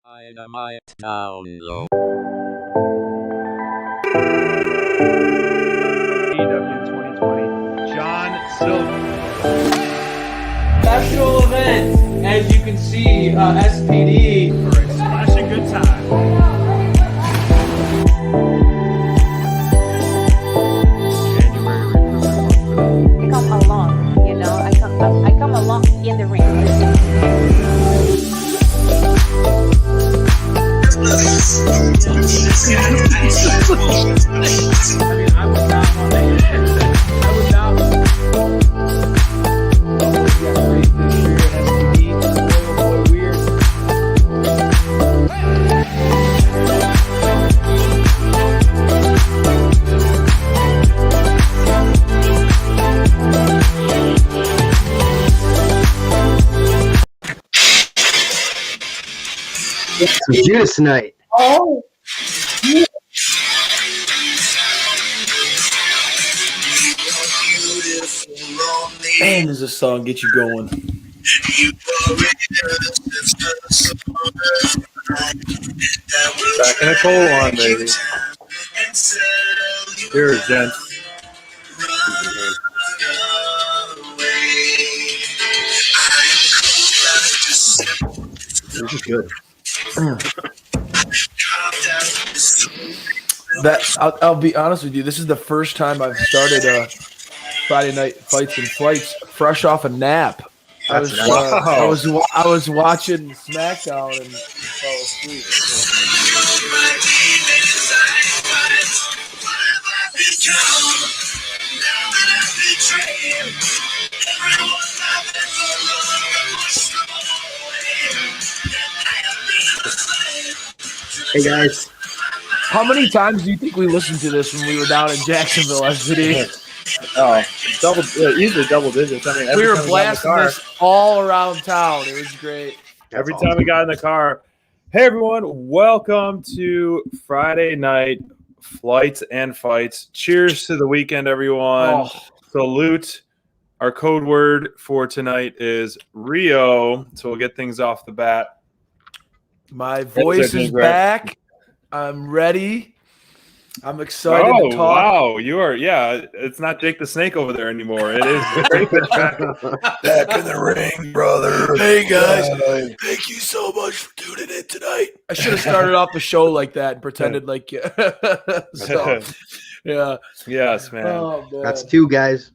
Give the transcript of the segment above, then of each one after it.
Dynamite download. AEW 2020, John Silver. Special event, as you can see, SPD. For a splashing good time. January recruitment. I come along, I come along in the ring. I mean, I would not want to. I would not. Great this year at SPD. Boy, weird. Some Judas tonight. Oh, man, does this song get you going? Back in a cold one, baby. Here, gents. This is good. I'll be honest with you. This is the first time I've started Friday night fights and flights fresh off a nap. I was watching SmackDown and fell asleep. Hey guys, How many times do you think we listened to this when we were down in Jacksonville, SPD? Easily double digits. I mean, We were blasting this all around town. It was great. Every time we got in the car. Hey, everyone. Welcome to Friday night flights and fights. Cheers to the weekend, everyone. Salute. Our code word for tonight is Rio. So we'll get things off the bat. My voice is back. I'm ready. I'm excited to talk. Wow. You are, yeah. It's not Jake the Snake over there anymore. It is back in the ring, brother. Hey, guys. Thank you so much for tuning in tonight. I should have started off the show like that and pretended like so, yeah. Yes, man. Oh, man. that's two guys.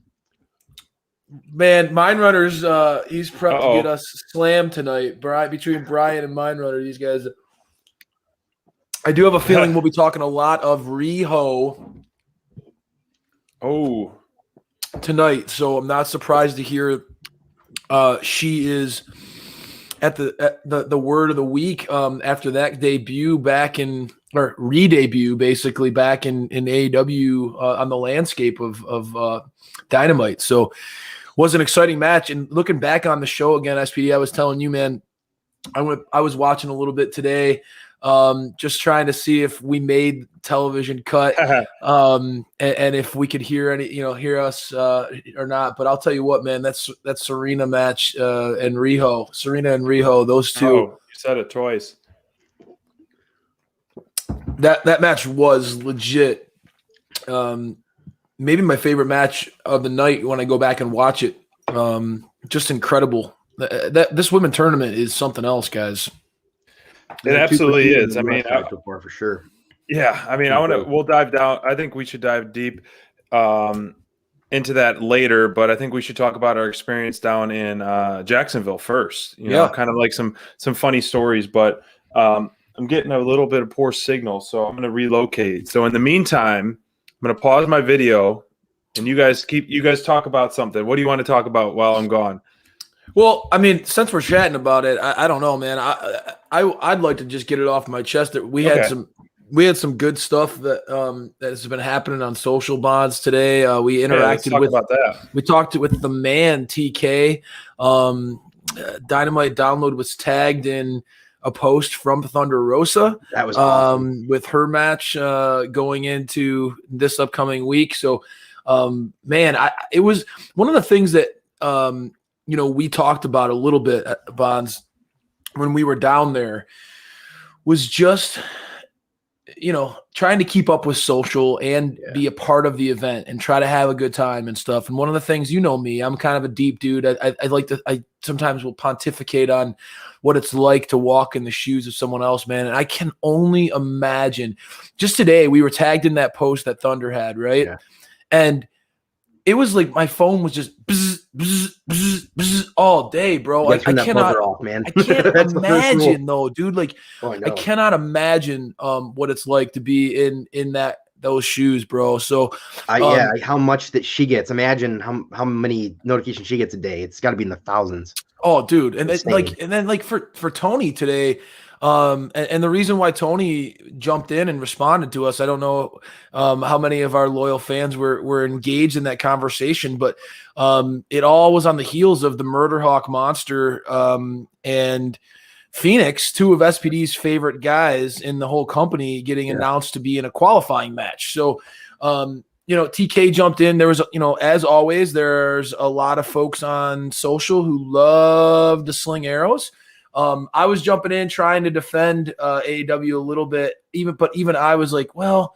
Man, Mind Runners, he's prepped to get us slammed tonight. Between Brian and Mind Runner, these guys. I do have a feeling we'll be talking a lot of Riho tonight, so I'm not surprised to hear she is at the word of the week after that debut re-debut basically back in AEW on the landscape of Dynamite. So was an exciting match. And looking back on the show again, SPD, I was telling you, man, I was watching a little bit today, just trying to see if we made television cut, and if we could hear us or not. But I'll tell you what, man, that Serena match and Serena and Riho, those two. Oh, you said it twice. That match was legit. Maybe my favorite match of the night when I go back and watch it. Just incredible. This women tournament is something else, guys. It absolutely is. I mean, for sure. yeah. I mean, we'll dive down. I think we should dive deep into that later, but I think we should talk about our experience down in Jacksonville first. You know, kind of like some funny stories, but I'm getting a little bit of poor signal, so I'm going to relocate. So in the meantime, I'm going to pause my video, and you guys talk about something. What do you want to talk about while I'm gone? Well, I mean, since we're chatting about it, I don't know, man. I'd like to just get it off my chest that we had some good stuff that has been happening on social bonds today. We interacted about that. We talked with the man TK. Dynamite Download was tagged in a post from Thunder Rosa. That was awesome. With her match going into this upcoming week. So, man, it was one of the things that we talked about a little bit at Bonds when we were down there was just, trying to keep up with social and be a part of the event and try to have a good time and stuff. And one of the things, me, I'm kind of a deep dude. I sometimes will pontificate on what it's like to walk in the shoes of someone else, man. And I can only imagine. Just today, we were tagged in that post that Thunder had, right? Yeah. And it was like my phone was just bzz, bzz, bzz, bzz, all day, bro. I cannot, off, man. I can't imagine though, dude. Like, I cannot imagine what it's like to be in those shoes, bro. So, how much that she gets. Imagine how many notifications she gets a day. It's got to be in the thousands. Oh, dude, and then for Tony today. And the reason why Tony jumped in and responded to us, I don't know how many of our loyal fans were engaged in that conversation, but it all was on the heels of the Murder Hawk Monster and Phoenix, two of SPD's favorite guys in the whole company, getting announced to be in a qualifying match. So, TK jumped in. There was, as always, there's a lot of folks on social who love to sling arrows. I was jumping in trying to defend AEW a little bit, but even I was like, well,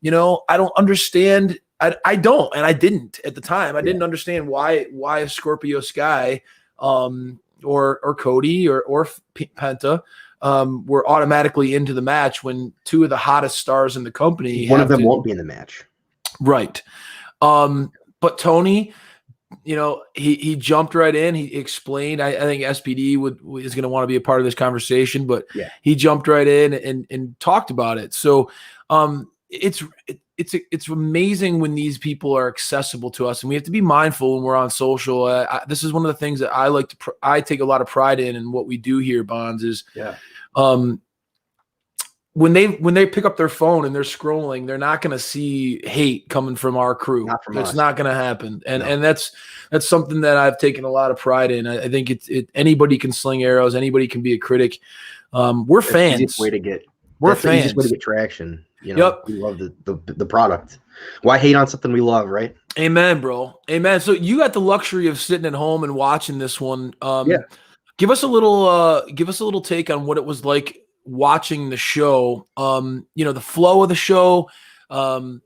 I don't understand. I don't, and I didn't at the time. I didn't understand why Scorpio Sky or Cody or Penta were automatically into the match when two of the hottest stars in the company. One of them won't be in the match, right? But Tony. He jumped right in. He explained. I think SPD is going to want to be a part of this conversation, but he jumped right in and talked about it. So it's amazing when these people are accessible to us, and we have to be mindful when we're on social. This is one of the things that I take a lot of pride in what we do here, Bonds, is when they pick up their phone and they're scrolling, they're not going to see hate coming from our crew. It's not going to happen. And that's something that I've taken a lot of pride in. I think anybody can sling arrows. Anybody can be a critic. We're fans. Easiest way to get traction. We love the product. Why hate on something we love, right? Amen, bro. Amen. So you got the luxury of sitting at home and watching this one. Give us a little take on what it was like watching the show, the flow of the show,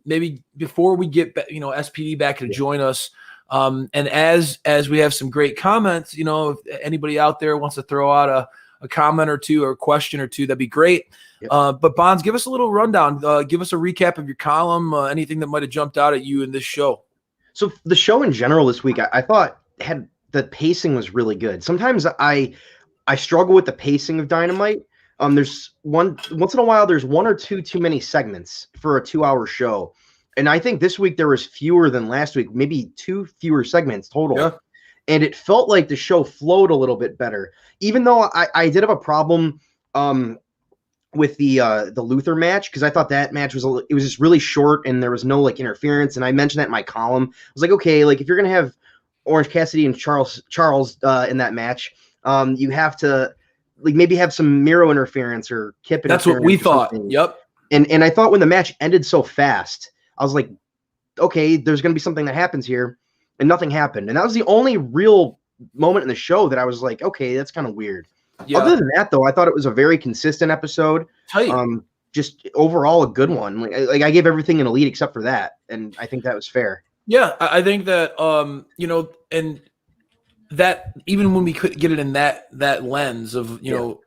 maybe before we get SPD back to join us, and as we have some great comments, if anybody out there wants to throw out a comment or two or a question or two, that'd be great. But Bonds, give us a little rundown, give us a recap of your column, anything that might have jumped out at you in this show. So the show in general this week, I thought the pacing was really good. Sometimes I struggle with the pacing of Dynamite. There's once in a while, there's one or two too many segments for a 2-hour show. And I think this week there was fewer than last week, maybe 2 fewer segments total. Yeah. And it felt like the show flowed a little bit better, even though I did have a problem with the Luther match, because I thought that match was just really short and there was no interference. And I mentioned that in my column. I was like, okay, if you're gonna have Orange Cassidy and Charles in that match, you have to maybe have some Miro interference or Kip interference. That's what we thought. Yep. And I thought when the match ended so fast, I was like, okay, there's going to be something that happens here, and nothing happened. And that was the only real moment in the show that I was like, okay, that's kind of weird. Yeah. Other than that, though, I thought it was a very consistent episode. Just overall a good one. I gave everything an elite except for that, and I think that was fair. Yeah, I think that and that even when we could get it in that lens of the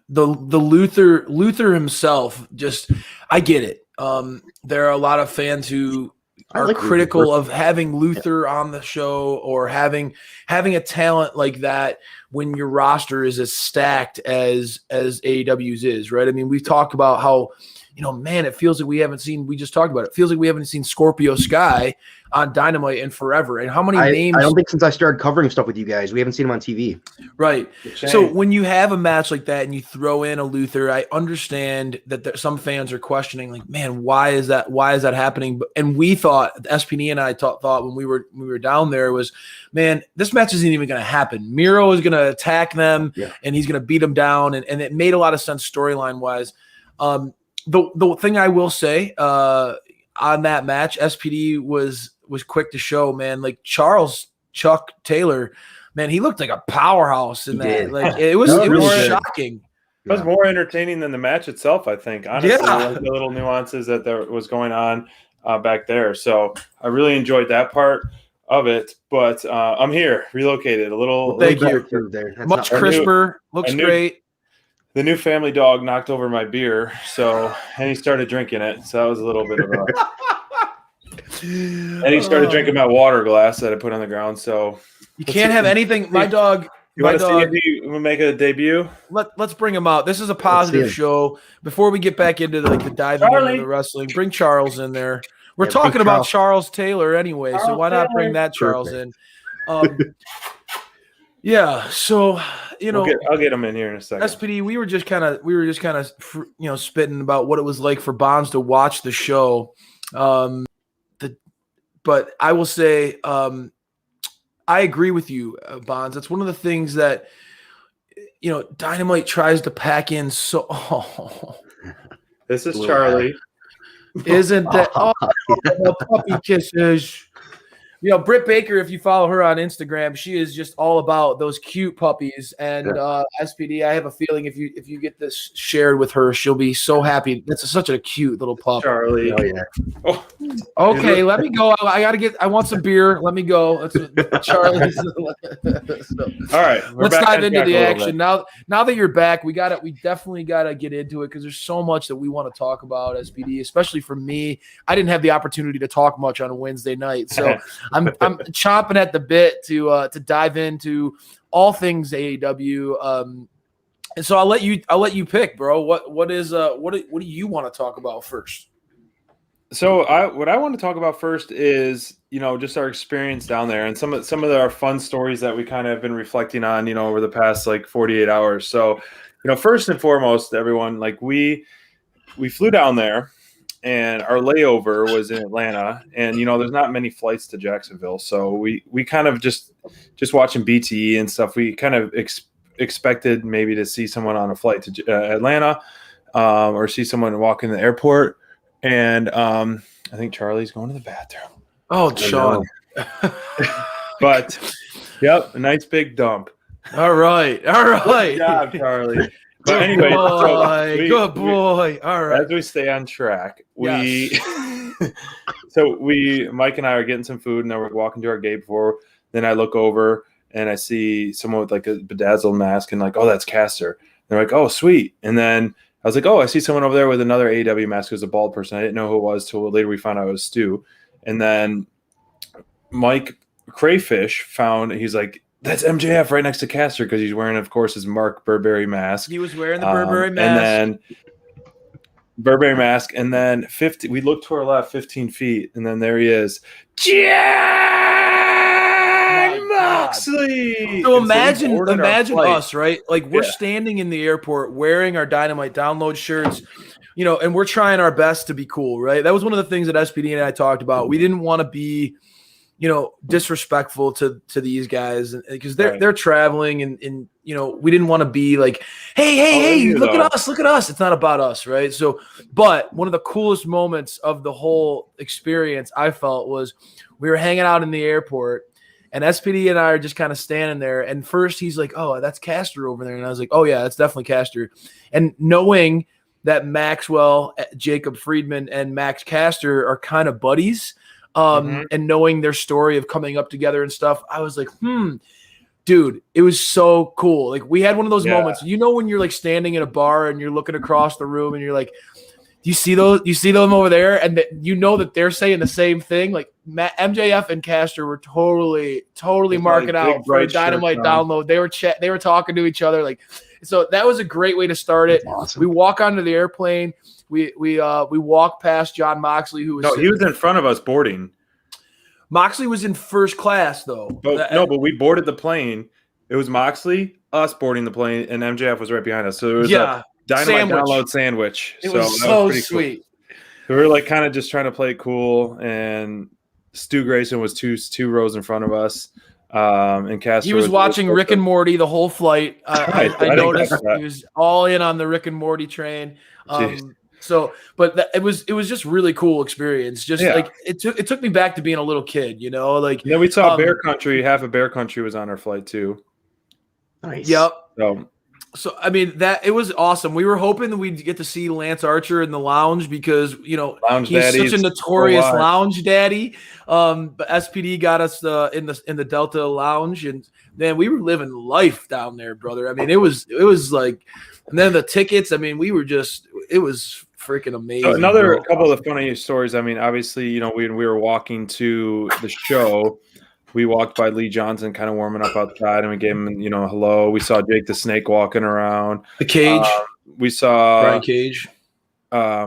Luther himself, just I get it. There are a lot of fans who are critical of having Luther on the show or having a talent like that when your roster is as stacked as AEW's is, right? I mean, we've talked about how, man, it feels like we haven't seen, we just talked about it. It feels like we haven't seen Scorpio Sky on Dynamite in forever. And how many names? I don't think since I started covering stuff with you guys, we haven't seen him on TV. Right. So when you have a match like that and you throw in a Luther, I understand that some fans are questioning, man, why is that happening? And we thought, SPD and I thought when we were down there was, man, this match isn't even going to happen. Miro is going to attack them and he's going to beat them down. And it made a lot of sense storyline wise. The thing I will say on that match, SPD was quick to show, man, Chuck Taylor, man, he looked like a powerhouse in that. It was shocking. It was more entertaining than the match itself, I think. Honestly, like the little nuances that there was going on back there. So I really enjoyed that part of it. But I'm here, relocated a little. Well, thank you. There. Much crisper. Looks great. The new family dog knocked over my beer, and he started drinking it. So that was a little bit of a. And he started drinking my water glass that I put on the ground. So you can't have anything. My dog. You want to see if he will make a debut? Let's bring him out. This is a positive show. Before we get back into the diving into the wrestling, bring Charles in there. We're talking about Charles Taylor anyway, so why not bring that Charles in? So I'll get him in here in a second. SPD, we were just kind of spitting about what it was like for Bonds to watch the show. But I will say, I agree with you, Bonds. That's one of the things that, Dynamite tries to pack in. This is Charlie. Isn't that puppy kisses? Britt Baker, if you follow her on Instagram, she is just all about those cute puppies. And SPD, I have a feeling if you get this shared with her, she'll be so happy. That's such a cute little pup. Charlie. Oh yeah. Oh. Okay, let me go. I want some beer. Let me go. That's Charlie. All right. Let's dive into the action. Now that you're back, we definitely gotta get into it because there's so much that we want to talk about, SPD, especially for me. I didn't have the opportunity to talk much on a Wednesday night. So I'm chomping at the bit to dive into all things AEW. And so I'll let you pick, bro. What do you want to talk about first? So what I want to talk about first is just our experience down there and some of our fun stories that we kind of have been reflecting on over the past 48 hours. So first and foremost, everyone, we flew down there. And our layover was in Atlanta, and there's not many flights to Jacksonville, so we kind of just watching BTE and stuff. We kind of expected maybe to see someone on a flight to Atlanta, or see someone walk in the airport. And I think Charlie's going to the bathroom. Oh, Sean. But a nice big dump. All right. Good job, Charlie. But anyway, good boy. All right. As we stay on track, Mike and I are getting some food, and then we're walking to our gate before. Then I look over and I see someone with a bedazzled mask, and oh, that's Caster. And they're like, oh, sweet. And then I was like, oh, I see someone over there with another AEW mask who's a bald person. I didn't know who it was till later we found out it was Stu. And then Mike Crayfish he's like, that's MJF right next to Caster because he's wearing, of course, his Mark Burberry mask. He was wearing the Burberry mask. And then Burberry mask. And then we look to our left 15 feet, and then there he is. Jon Moxley! So imagine us, right? We're standing in the airport wearing our Dynamite download shirts, and we're trying our best to be cool, right? That was one of the things that SPD and I talked about. We didn't want to be disrespectful to these guys because they're traveling and we didn't want to be like, hey, look at us. It's not about us, right? So, but one of the coolest moments of the whole experience I felt was we were hanging out in the airport and SPD and I are just kind of standing there. And first he's like, oh, that's Caster over there. And I was like, oh yeah, that's definitely Caster. And knowing that Maxwell, Jacob Friedman, and Max Caster are kind of buddies, and knowing their story of coming up together and stuff, I was like, dude, it was so cool. We had one of those moments, when you're standing in a bar and you're looking across the room and you're like, do you see those? You see them over there? And that they're saying the same thing. MJF and Caster were totally marking out for a Dynamite download. They were talking to each other. So that was a great way to start it. Awesome. We walk onto the airplane. We walk past Jon Moxley, who was he was in front of us boarding. Moxley was in first class though. But we boarded the plane. It was Moxley, us boarding the plane, and MJF was right behind us. So it was a Dynamite download sandwich. It was so sweet. Cool. We were kind of just trying to play it cool, and Stu Grayson was two rows in front of us. And Caster he was watching Rick and Morty the whole flight. I noticed he was all in on the Rick and Morty train. It was just really cool experience. It took me back to being a little kid, Then we saw Bear Country. Half of Bear Country was on our flight too. Nice. Yep. So So I mean that it was awesome. We were hoping that we'd get to see Lance Archer in the lounge because Lounge he's daddies such a notorious worldwide. Lounge daddy. But SPD got us in the Delta Lounge, and man, we were living life down there, brother. I mean, it was like, and then the tickets. I mean, it was freaking amazing. So another couple of funny stories. I mean, obviously, we were walking to the show. We walked by Lee Johnson kind of warming up outside, and we gave him, hello. We saw Jake the Snake walking around. The Cage. We saw Brian Cage.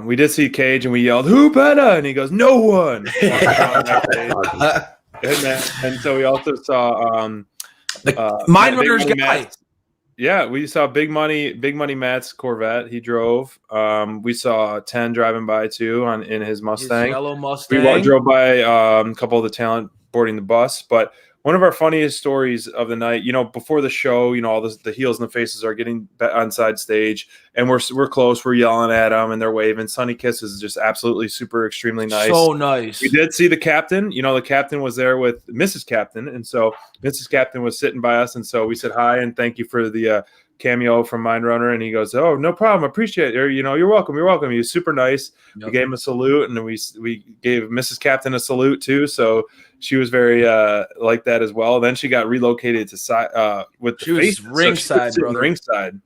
We did see Cage, and we yelled, "Who better?" And he goes, "No one." and so we also saw Mine Runner's guy. Yeah, we saw Big Money Matt's Corvette. He drove. We saw 10 driving by too in his Mustang. His yellow Mustang. We drove by a couple of the talent boarding the bus, but one of our funniest stories of the night, before the show, all the heels and the faces are getting on side stage, and we're close, we're yelling at them, and they're waving. Sunny Kiss is just absolutely super, extremely nice. So nice. We did see the captain. The captain was there with Mrs. Captain, and so Mrs. Captain was sitting by us, and so we said hi and thank you for the cameo from Mind Runner, and he goes, "Oh, no problem, appreciate it. Or, you're welcome. He was super nice." Yep. We gave him a salute, and we gave Mrs. Captain a salute too. So she was very like that as well. Then she got relocated to side with the face ringside, brother. Ringside.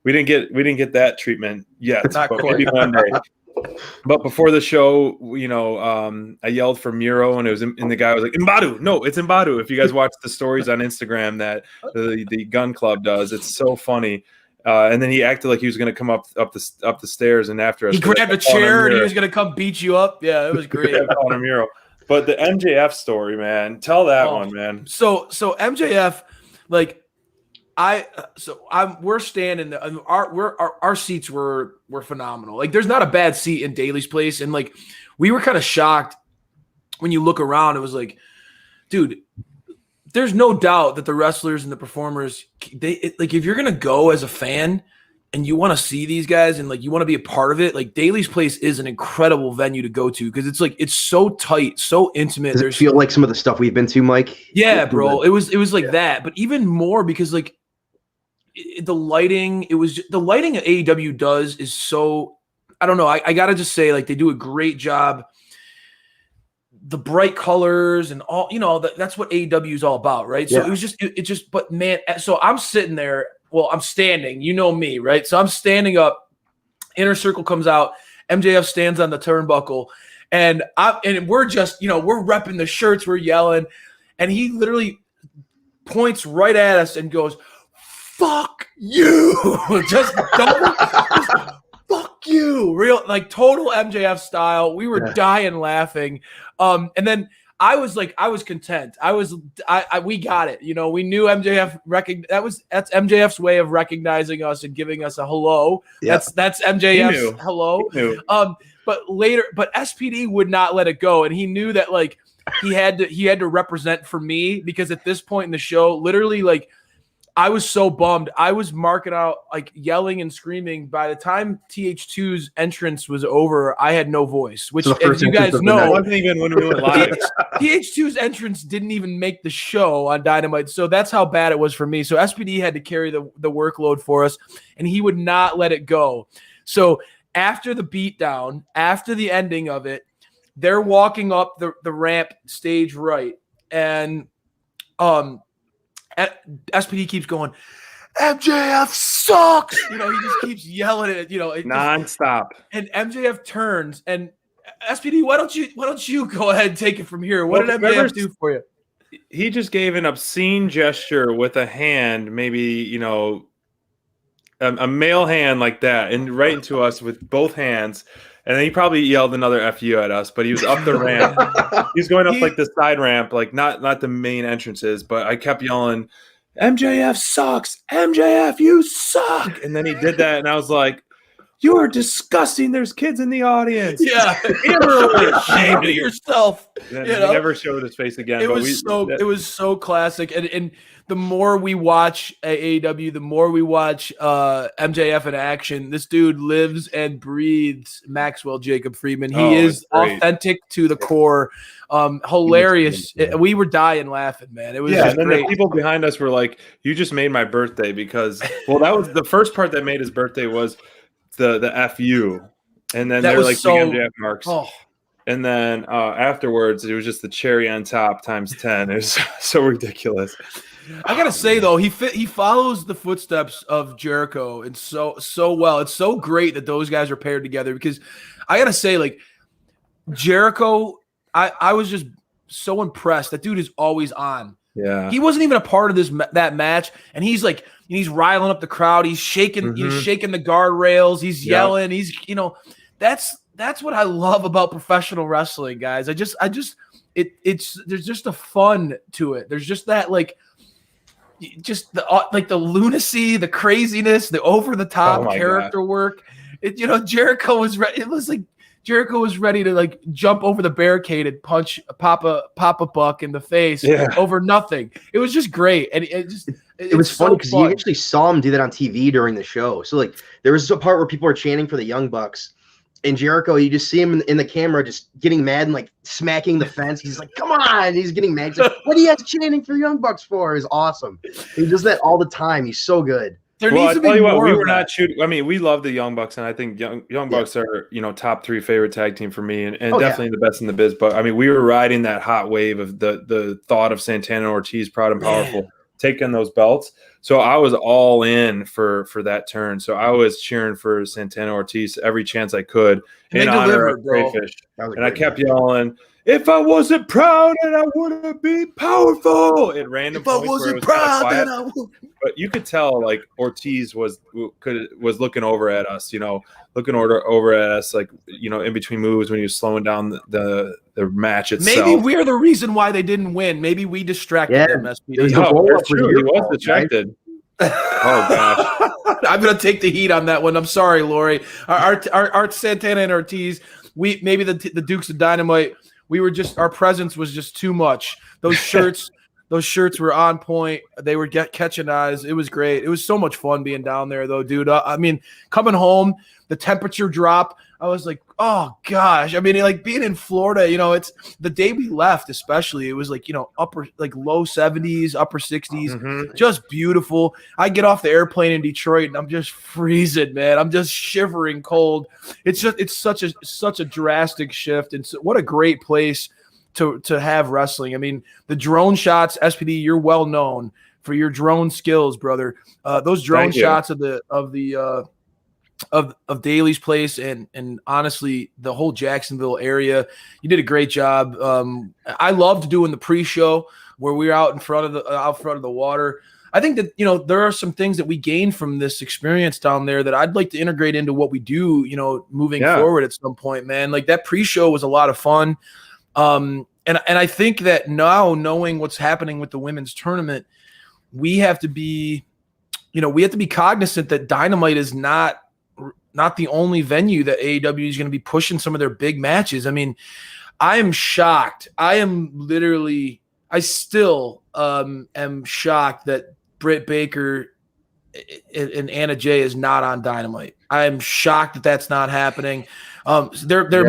We didn't get that treatment yet, Not but quite. maybe one day. But before the show, I yelled for Miro, and the guy was like, "Mbadu!" No, it's Mbadu. If you guys watch the stories on Instagram that the gun club does, it's so funny. And then he acted like he was going to come up the stairs, and after us, he grabbed a chair and he was going to come beat you up. Yeah, it was great. On a Miro. But the MJF story, man, tell that one, man. So MJF, we're standing. Our seats were phenomenal. Like, there's not a bad seat in Daly's place, and we were kind of shocked when you look around. It was like, dude, there's no doubt that the wrestlers and the performers, if you're gonna go as a fan and you want to see these guys and you want to be a part of it, Daly's place is an incredible venue to go to because it's so tight, so intimate. Does it feel like some of the stuff we've been to, Mike? Yeah, bro. It was like that, but even more because the lighting. It was the lighting at AEW does is so. I don't know. I gotta just say, they do a great job. The bright colors and all, that's what AEW is all about, right? So it just, but man, so I'm sitting there. Well, I'm standing. You know me, right? So I'm standing up. Inner Circle comes out. MJF stands on the turnbuckle, and we're just, we're repping the shirts, we're yelling, and he literally points right at us and goes, "Fuck you!" just fuck you, real total MJF style. We were dying laughing, and then I was content. We got it. We knew MJF that's MJF's way of recognizing us and giving us a hello. Yep. That's MJF's hello. But SPD would not let it go, and he knew that he had to represent for me because at this point in the show, literally I was so bummed. I was marking out, yelling and screaming. By the time TH2's entrance was over, I had no voice, which, as you guys know, wasn't even when we went live. TH2's entrance didn't even make the show on Dynamite, so that's how bad it was for me. So SPD had to carry the workload for us, and he would not let it go. So after the beatdown, after the ending of it, they're walking up the ramp stage right, and SPD keeps going, "MJF sucks." He just keeps yelling at it, nonstop. And MJF turns and SPD, why don't you go ahead and take it from here? What did MJF do for you? He just gave an obscene gesture with a hand, maybe, a male hand like that, and right into us with both hands. And then he probably yelled another "F you" at us, but he was up the ramp. He was going up the side ramp, not the main entrances, but I kept yelling, "MJF sucks! MJF, you suck!" And then he did that, and I was like, "You are disgusting. There's kids in the audience." Yeah, ashamed of yourself. Then You he know? never showed his face again. It but was so classic, and the more we watch AEW, the more we watch MJF in action. This dude lives and breathes Maxwell Jacob Friedman. He is authentic to the core. Hilarious. We were dying laughing, man. It was just and then great. the people behind us were like, "You just made my birthday," because that was the first part that made his birthday was the FU, and then they're like the MJF marks. Oh. And then afterwards, it was just the cherry on top times 10. It was so ridiculous. I gotta say though, he follows the footsteps of Jericho and so well. It's so great that those guys are paired together because I gotta say, like Jericho, I was just so impressed. That dude is always on. Yeah, he wasn't even a part of that match, and he's like he's riling up the crowd. He's shaking, he's shaking the guardrails. He's yelling. He's that's what I love about professional wrestling, guys. It's there's just a fun to it. There's just that just the lunacy, the craziness, the over the top character work. Jericho was it was like Jericho was ready to jump over the barricade and punch Papa Buck in the face over nothing. It was just great, and it was funny because you actually saw him do that on TV during the show. So there was a part where people were chanting for the Young Bucks. And Jericho, you just see him in the camera just getting mad and smacking the fence. He's like, "Come on!" He's getting mad. He's like, "What are you guys chanting for Young Bucks for?" Is awesome. He does that all the time. He's so good. There needs to be more. We were not shooting. I mean, we love the Young Bucks, and I think Young Bucks are top 3 favorite tag team for me, and definitely the best in the biz. But I mean, we were riding that hot wave of the thought of Santana and Ortiz, Proud and Powerful, taking those belts. So I was all in for that turn. So I was cheering for Santana Ortiz every chance I could in honor of Crayfish. And I kept yelling, "If I wasn't proud, then I wouldn't be powerful." At random points, if I wasn't proud, then I would. But you could tell Ortiz was looking over at us, looking over at us, in between moves when he was slowing down the match itself. Maybe we're the reason why they didn't win. Maybe we distracted them. SPD. That's true. He was distracted. Oh gosh, I'm gonna take the heat on that one. I'm sorry, Lori. Our Santana and Ortiz. Maybe the Dukes of Dynamite. Our presence was just too much. Those shirts. Those shirts were on point. They were catching eyes. It was great. It was so much fun being down there, though, dude. I mean, coming home, the temperature drop. I was like, oh gosh. I mean, being in Florida, it's the day we left, especially. It was upper low 70s, upper 60s, just beautiful. I get off the airplane in Detroit and I'm just freezing, man. I'm just shivering cold. It's such a drastic shift, and what a great place to have wrestling. I mean, the drone shots, SPD, you're well known for your drone skills, brother. Those drone shots of Daly's place and honestly the whole Jacksonville area, you did a great job. I loved doing the pre-show where we were out front of the water. I think that there are some things that we gained from this experience down there that I'd like to integrate into what we do moving forward at some point, man. That pre-show was a lot of fun. And I think that now, knowing what's happening with the women's tournament, we have to be cognizant that Dynamite is not the only venue that AEW is going to be pushing some of their big matches. I mean, I am shocked. I still am shocked that Britt Baker and Anna Jay is not on Dynamite. I am shocked that that's not happening. They're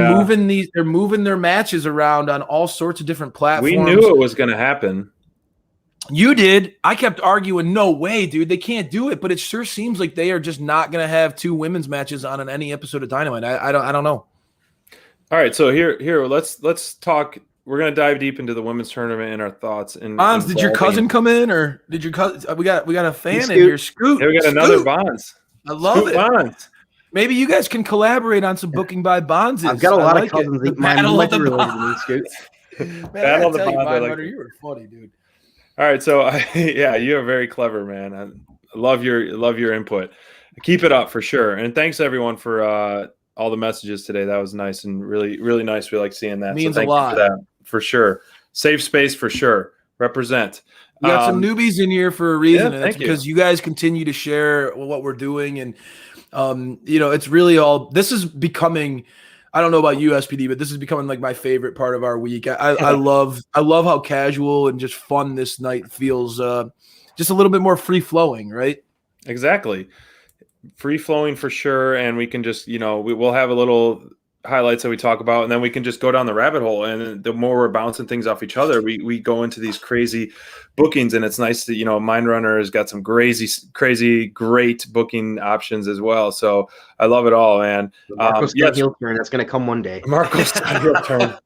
moving their matches around on all sorts of different platforms. We knew it was going to happen. You did. I kept arguing, no way, dude. They can't do it. But it sure seems like they are just not going to have 2 women's matches on any episode of Dynamite. I don't know. All right, so here let's talk. We're going to dive deep into the women's tournament and our thoughts. Bonds, did your cousin come in, or did your cousin? We got a fan in here. Scoot. Yeah, we got another Bonds. I love it. Bonds. Maybe you guys can collaborate on some booking by Bonds. I've got a lot of cousins. Mine might be related to me, Scoot. Battle of the Bonds. You were funny, dude. All right, so you are very clever, man. I love your input. Keep it up for sure, and thanks everyone for all the messages today. That was nice and really, really nice. We like seeing that. Means so thank a lot. you for that, for sure. Safe space for sure. Represent. We got some newbies in here for a reason, and it's because you guys continue to share what we're doing, and it's really all. This is becoming. I don't know about you, SPD, but this is becoming like my favorite part of our week. I love how casual and just fun this night feels. Just a little bit more free flowing, right? Exactly, free flowing for sure, and we can just we'll have a little highlights that we talk about, and then we can just go down the rabbit hole. And the more we're bouncing things off each other, we go into these crazy bookings, and it's nice that Mindrunner has got some crazy great booking options as well. So I love it all, man. Marco's heel turn. That's going to come one day. Marco's heel turn.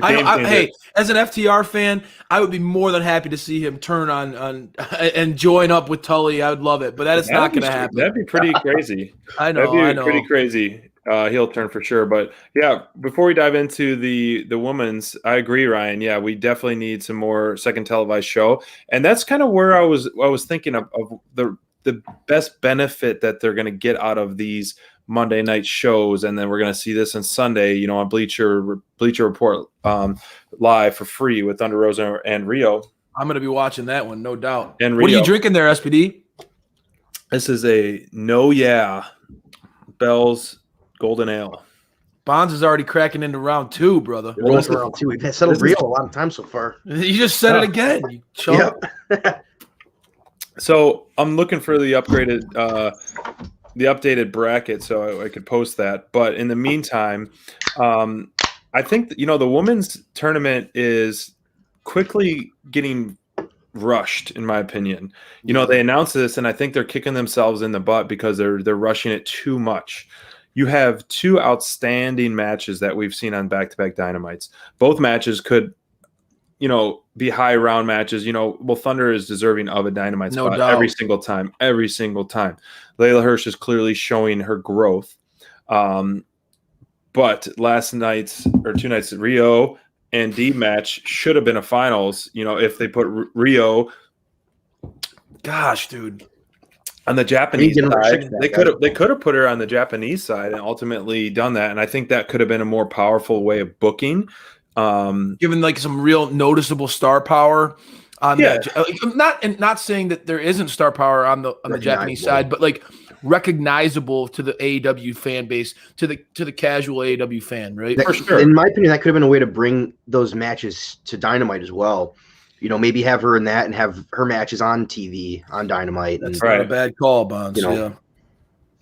Hey, as an FTR fan, I would be more than happy to see him turn on and join up with Tully. I would love it, but that's not going to happen. That'd be pretty crazy. I know. That'd be pretty crazy. Heel turn for sure. But yeah, before we dive into the women's, I agree, Ryan. Yeah, we definitely need some more second televised show, and that's kind of where I was thinking of the best benefit that they're going to get out of these Monday night shows, and then we're going to see this on Sunday, on Bleacher Report live for free with Thunder Rosa and Rio. I'm going to be watching that one, no doubt. And Rio. What are you drinking there, SPD? This is a Bell's Golden Ale. Bonds is already cracking into round 2, brother. We've settled Rio a lot of time so far. You just said it again. You chump. Yep. So I'm looking for the updated bracket so I could post that. But in the meantime, I think the women's tournament is quickly getting rushed, in my opinion. They announced this, and I think they're kicking themselves in the butt because they're rushing it too much. You have 2 outstanding matches that we've seen on back-to-back Dynamites. Both matches could, be high round matches. Thunder is deserving of a Dynamite spot every single time. Layla Hirsch is clearly showing her growth. But last night's or 2 nights at Rio and D match should have been a finals, if they put Rio. Gosh, dude. On the Japanese side, they could have put her on the Japanese side and ultimately done that. And I think that could have been a more powerful way of booking. Given like some real noticeable star power on that. Not saying that there isn't star power on the Japanese side, but like recognizable to the AEW fan base, to the casual AEW fan, right? For sure. In my opinion, that could have been a way to bring those matches to Dynamite as well. Maybe have her in that and have her matches on TV on Dynamite. That's not a bad call, Bonds. Yeah,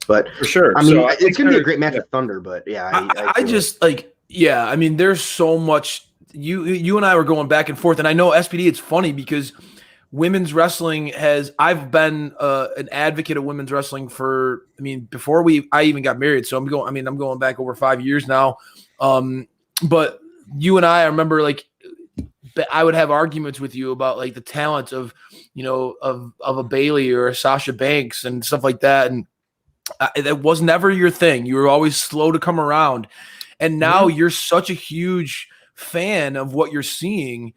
but for sure. I mean, it's going to be a great match with Thunder. But yeah, I just I mean, there's so much. You and I were going back and forth, and I know SPD. It's funny because women's wrestling I've been an advocate of women's wrestling before I even got married. So I'm going back over 5 years now. But you and I remember I would have arguments with you about the talent of a Bailey or a Sasha Banks and stuff like that. And that was never your thing. You were always slow to come around. And now you're such a huge fan of what you're seeing.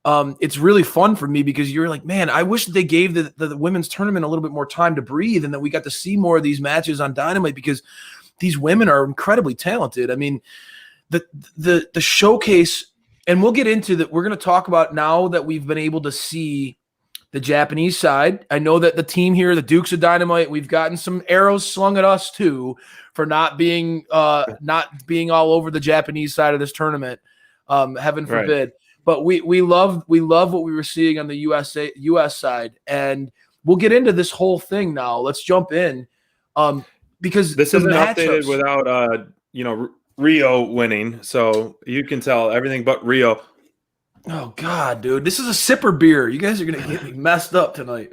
It's really fun for me because you're like, man, I wish they gave the women's tournament a little bit more time to breathe and that we got to see more of these matches on Dynamite because these women are incredibly talented. I mean, the showcase. And we'll get into that. We're going to talk about now that we've been able to see the Japanese side. I know that the team here, the Dukes of Dynamite, we've gotten some arrows slung at us too for not being all over the Japanese side of this tournament. Heaven forbid. Right. But we love what we were seeing on the US side, and we'll get into this whole thing now. Let's jump in because this isn't updated without Rio winning, so you can tell everything but Rio. Oh God, dude, this is a sipper beer. You guys are gonna get me messed up tonight.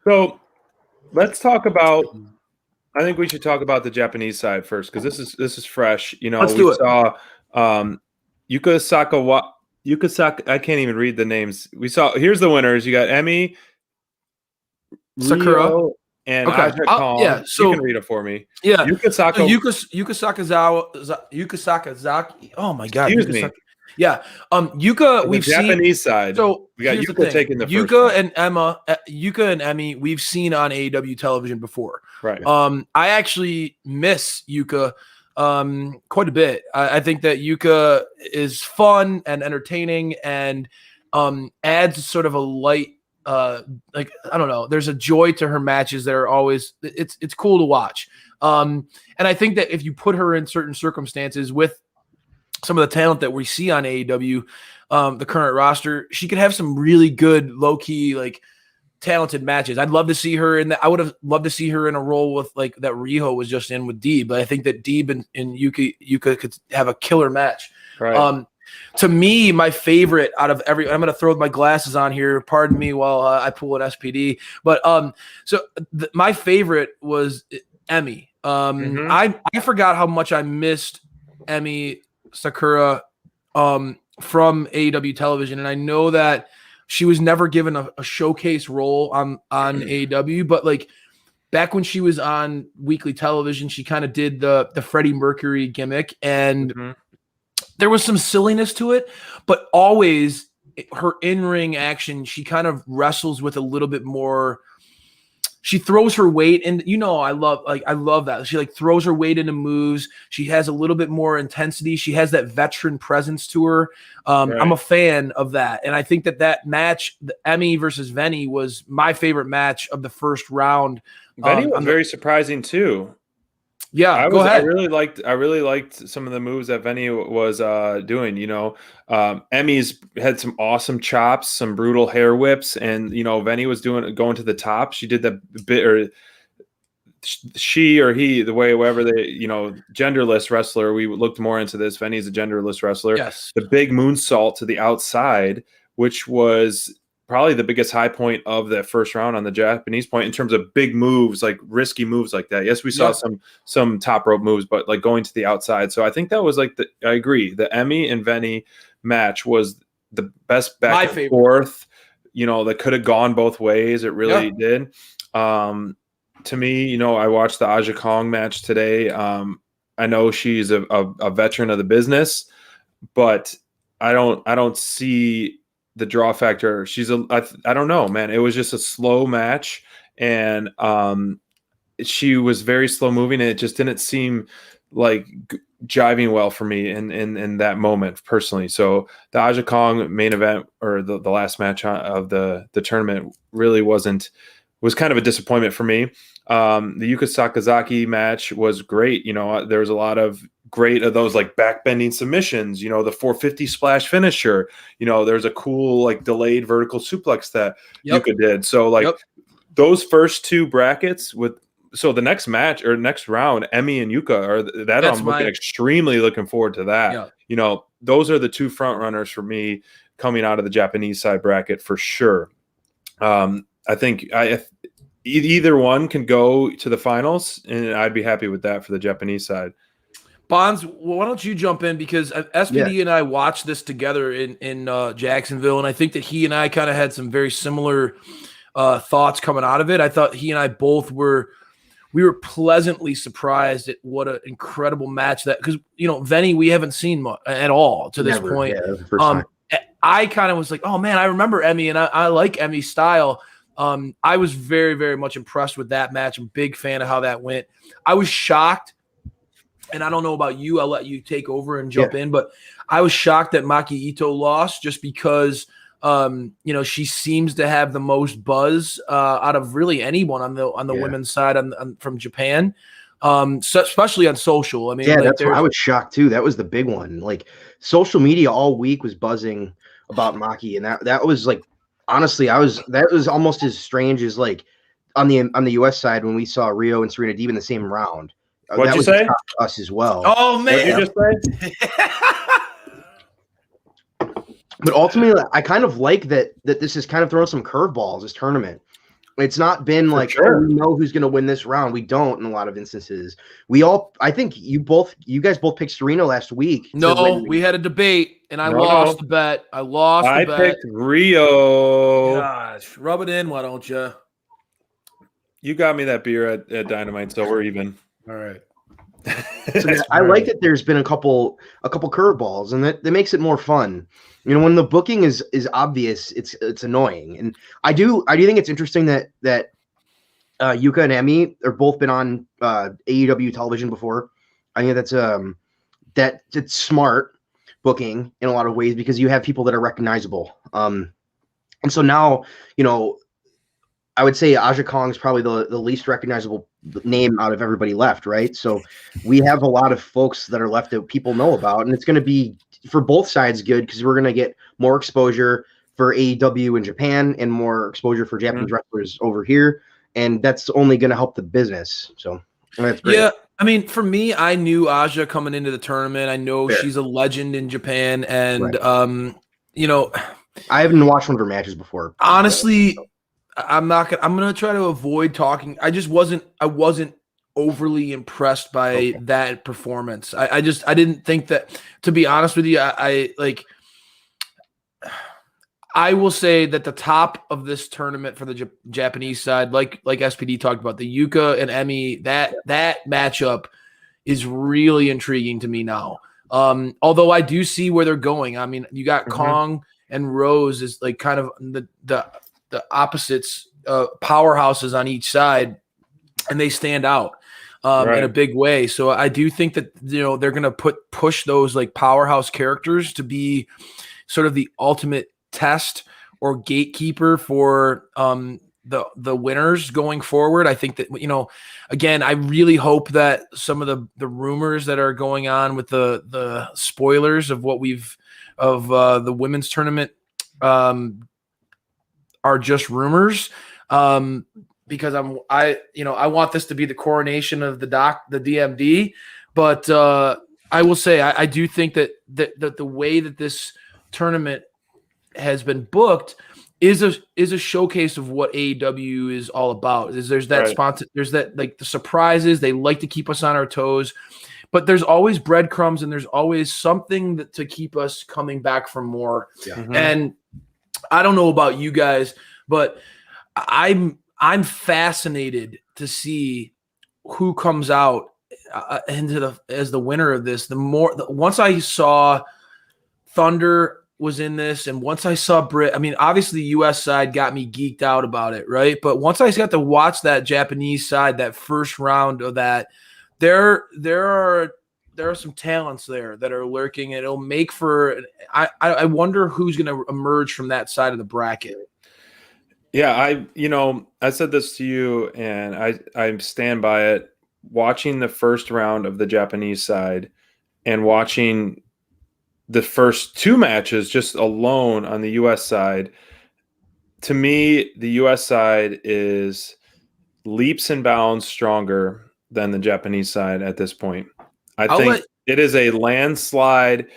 So let's talk about. I think we should talk about the Japanese side first because this is fresh. Let's do it. Saw Yukasaka. I can't even read the names. We saw. Here's the winners. You got Emi, Sakura, Rio, and Aja Kong. Yeah, so you can read it for me. Yeah, Yukasaka Zaki. Oh my God, excuse me. Yeah, Yuka. We've seen Japanese side. So we got Yuka taking the Yuka first and Emma, Yuka and Emi. We've seen on AEW television before. Right. I actually miss Yuka quite a bit. I think that Yuka is fun and entertaining and adds sort of a light like I don't know. There's a joy to her matches that are always it's cool to watch. And I think that if you put her in certain circumstances with some of the talent that we see on AEW, the current roster, she could have some really good low key like talented matches. I'd love to see her in that. I would have loved to see her in a role with like that Riho was just in with Deeb, but I think that Deeb and Yuka could have a killer match. Right. To me, my favorite out of every, I'm going to throw my glasses on here. Pardon me while I pull an SPD. But my favorite was Emi. I forgot how much I missed Emi Sakura from AEW television, and I know that she was never given a showcase role on AEW, but like back when she was on weekly television, she kind of did the Freddie Mercury gimmick, and there was some silliness to it, but always her in-ring action, she kind of wrestles with a little bit more. She throws her weight, and I love that. She like throws her weight into moves. She has a little bit more intensity. She has that veteran presence to her. Right. I'm a fan of that, and I think that match, the Emi versus Venny, was my favorite match of the first round. Venny was very surprising too. Yeah, go ahead. I really liked some of the moves that Venny was doing. Emmy's had some awesome chops, some brutal hair whips, and Venny was going to the top. She did the bit, or she or he, whoever they, genderless wrestler. We looked more into this. Venny's a genderless wrestler. Yes. The big moonsault to the outside, which was probably the biggest high point of that first round on the Japanese point in terms of big moves, like risky moves like that. Yes, we saw some top rope moves, but like going to the outside. So I think that was like I agree. The Emi and Venny match was the best back and forth, that could have gone both ways. It really did. To me, I watched the Aja Kong match today. I know she's a veteran of the business, but I don't see the draw factor. I don't know, man. It was just a slow match, and she was very slow moving, and it just didn't seem like jiving well for me in that moment personally. So the Aja Kong main event, or the last match of the tournament, really was kind of a disappointment for me. The Yuka Sakazaki match was great. There was a lot of great of those like backbending submissions, the 450 splash finisher, there's a cool like delayed vertical suplex that Yuka did. So like those first two brackets so the next match or next round, Emi and Yuka I'm extremely looking forward to that. Yeah. Those are the two front runners for me coming out of the Japanese side bracket for sure. I think either one can go to the finals, and I'd be happy with that for the Japanese side. Bonds, why don't you jump in, because SPD and I watched this together in Jacksonville, and I think that he and I kind of had some very similar thoughts coming out of it. I thought he and I both were pleasantly surprised at what an incredible match that, because Venny we haven't seen much at all to this point. Yeah, that was the first time. I kind of was like, oh man, I remember Emi, and I like Emi's style. I was very, very much impressed with that match. I'm a big fan of how that went. I was shocked, and I don't know about you. I'll let you take over and jump in, but I was shocked that Maki Ito lost, just because she seems to have the most buzz out of really anyone on the women's side from Japan, especially on social. I mean, that's why I was shocked too. That was the big one. Like social media all week was buzzing about Maki, and that was like, honestly, that was almost as strange as like on the US side when we saw Rio and Serena Deeb in the same round. What'd you say? Us as well. Oh man! What'd you just say? But ultimately, I kind of like that this is kind of throwing some curveballs, this tournament. It's not been like, oh, we know who's going to win this round. We don't in a lot of instances. I think you guys both picked Serena last week. No, we had a debate, and I lost the bet. I picked Rio. Gosh, rub it in, why don't you? You got me that beer at Dynamite, so we're even. All right. I like that there's been a couple curveballs, and that makes it more fun. When the booking is obvious, it's annoying. And I do think it's interesting that Yuka and Emi are both been on AEW television before. I think that's smart booking in a lot of ways, because you have people that are recognizable. And so now, I would say Aja Kong's probably the least recognizable name out of everybody left, right? So we have a lot of folks that are left that people know about, and it's going to be for both sides good because we're going to get more exposure for AEW in Japan and more exposure for Japanese wrestlers over here, and that's only going to help the business. So that's great. Yeah, I mean, for me, I knew Aja coming into the tournament. I know she's a legend in Japan, and I haven't watched one of her matches before. Honestly, I'm gonna try to avoid talking. I wasn't overly impressed by that performance. I didn't think that, to be honest with you, I will say that the top of this tournament for the Japanese side, like SPD talked about, the Yuka and Emi, that matchup is really intriguing to me now. Although I do see where they're going. I mean, you got Kong and Rose is like kind of the opposites, powerhouses on each side, and they stand out in a big way. So I do think that they're going to push those like powerhouse characters to be sort of the ultimate test or gatekeeper for the winners going forward. I think that again, I really hope that some of the rumors that are going on with the spoilers of what the women's tournament are just rumors, because I want this to be the coronation of the DMD. But I will say I do think that the way that this tournament has been booked is a showcase of what AEW is all about. There's that there's that, like, the surprises. They like to keep us on our toes, but there's always breadcrumbs and there's always something to keep us coming back for more. And I don't know about you guys, but I'm fascinated to see who comes out as the winner of this. Once I saw Thunder was in this, and once I saw Britt, I mean, obviously the U.S. side got me geeked out about it, right? But once I got to watch that Japanese side, that first round of that, there are some talents there that are lurking, and it'll make for. I wonder who's going to emerge from that side of the bracket. Yeah, I said this to you, and I stand by it. Watching the first round of the Japanese side and watching the first two matches just alone on the U.S. side, to me, the U.S. side is leaps and bounds stronger than the Japanese side at this point. I think it is a landslide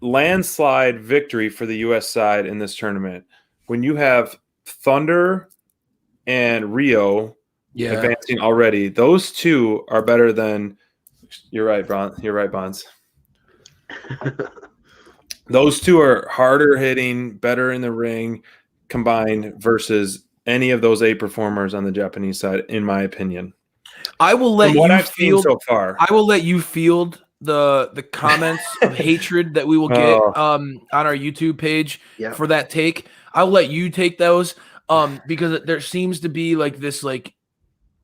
victory for the U.S. side in this tournament. When you have Thunder and Rio advancing already, those two are better than. You're right, Bonds. Those two are harder hitting, better in the ring combined versus any of those 8 performers on the Japanese side, in my opinion. I will let you field so far. I will let you field the comments of hatred that we will get on our YouTube page for that take. I'll let you take those because there seems to be like this like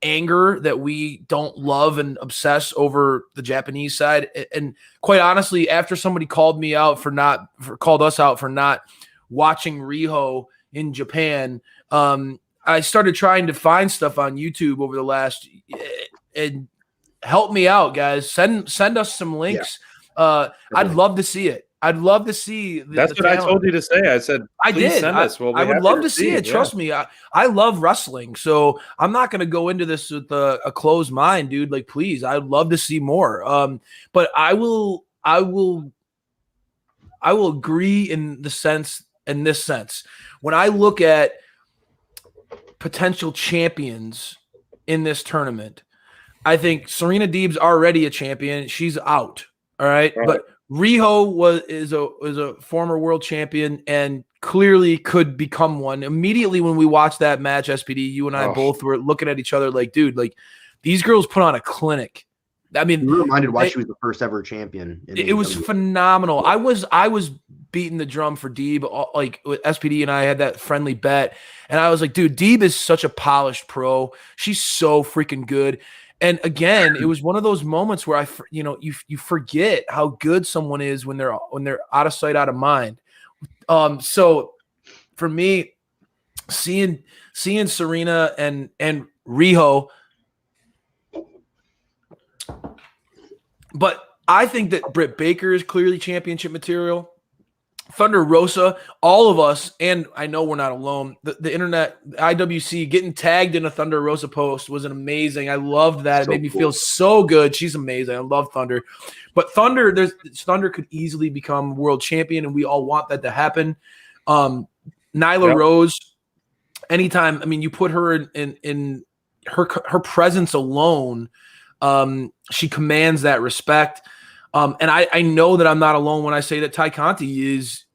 anger that we don't love and obsess over the Japanese side. And quite honestly, after somebody called us out for not watching Riho in Japan, I started trying to find stuff on YouTube over the last, and help me out, guys. Send us some links. I'd love to see it. I'd love to see. That's what talent. I told you to say. I said, I did. Send us. I would love to see it. Trust me. I love wrestling. So I'm not going to go into this with a closed mind, dude. Like, please, I'd love to see more. But I will agree in this sense. When I look at potential champions in this tournament, I think Serena Deeb's already a champion. She's out. All right. But Riho is a former world champion and clearly could become one. Immediately when we watched that match, SPD, you and I both were looking at each other like, dude, like, these girls put on a clinic. I mean, you were reminded why she was the first ever champion. It was phenomenal. I was beating the drum for Deeb, like with SPD and I had that friendly bet, and I was like, dude, Deeb is such a polished pro. She's so freaking good. And again, it was one of those moments where you forget how good someone is when they're out of sight, out of mind. So for me, seeing Serena and Riho. But I think that Britt Baker is clearly championship material. Thunder Rosa, all of us, and I know we're not alone. The internet, IWC, getting tagged in a Thunder Rosa post was amazing. I loved that. It made me feel so good. She's amazing. I love Thunder. But Thunder could easily become world champion, and we all want that to happen. Nyla Rose, anytime, I mean, you put her in her presence alone, she commands that respect. And I know that I'm not alone when I say that Ty Conti is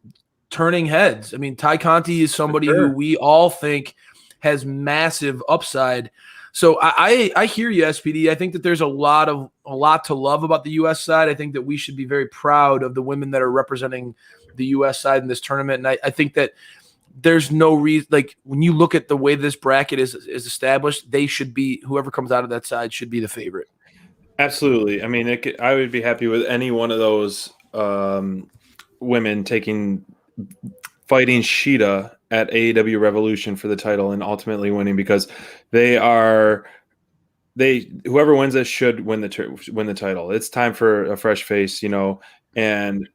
turning heads. I mean, Ty Conti is somebody who we all think has massive upside. So I hear you, SPD. I think that there's a lot to love about the U.S. side. I think that we should be very proud of the women that are representing the U.S. side in this tournament. And I think that there's no reason, like when you look at the way this bracket is established, they should be, whoever comes out of that side should be the favorite. Absolutely. I mean, I would be happy with any one of those women fighting Sheeta at AEW Revolution for the title and ultimately winning, because whoever wins this should win the title. It's time for a fresh face, and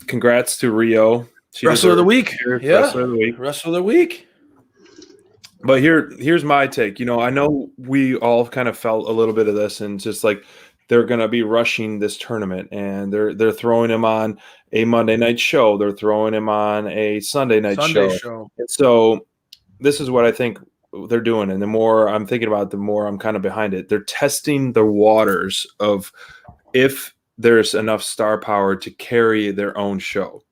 congrats to Rio. Wrestler of the week. Wrestler of the week. But here's my take. I know we all kind of felt a little bit of this, and just like they're going to be rushing this tournament, and they're throwing him on a Monday night show. They're throwing him on a Sunday night show. And so this is what I think they're doing. And the more I'm thinking about it, the more I'm kind of behind it. They're testing the waters of if there's enough star power to carry their own show.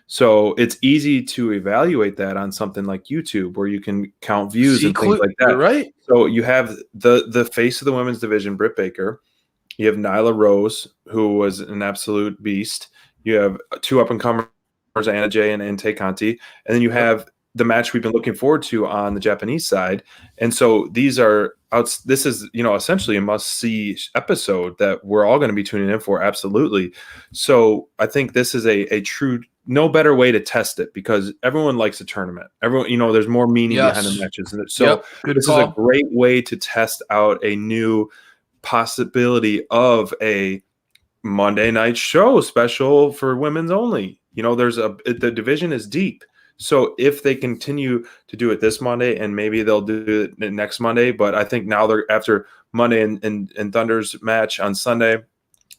So it's easy to evaluate that on something like YouTube, where you can count views and things like that. Right. So you have the face of the women's division, Britt Baker. You have Nyla Rose, who was an absolute beast. You have two up-and-comers, Anna Jay and Tay Conti. And then you have the match we've been looking forward to on the Japanese side. And so this is, essentially a must-see episode that we're all going to be tuning in for. Absolutely. So I think this is a true, no better way to test it, because everyone likes a tournament. Everyone, there's more meaning behind the matches. So this is a great way to test out a new possibility of a Monday night show special for women's only. The division is deep. So if they continue to do it this Monday, and maybe they'll do it next Monday, but I think now they're after Monday and Thunder's match on Sunday,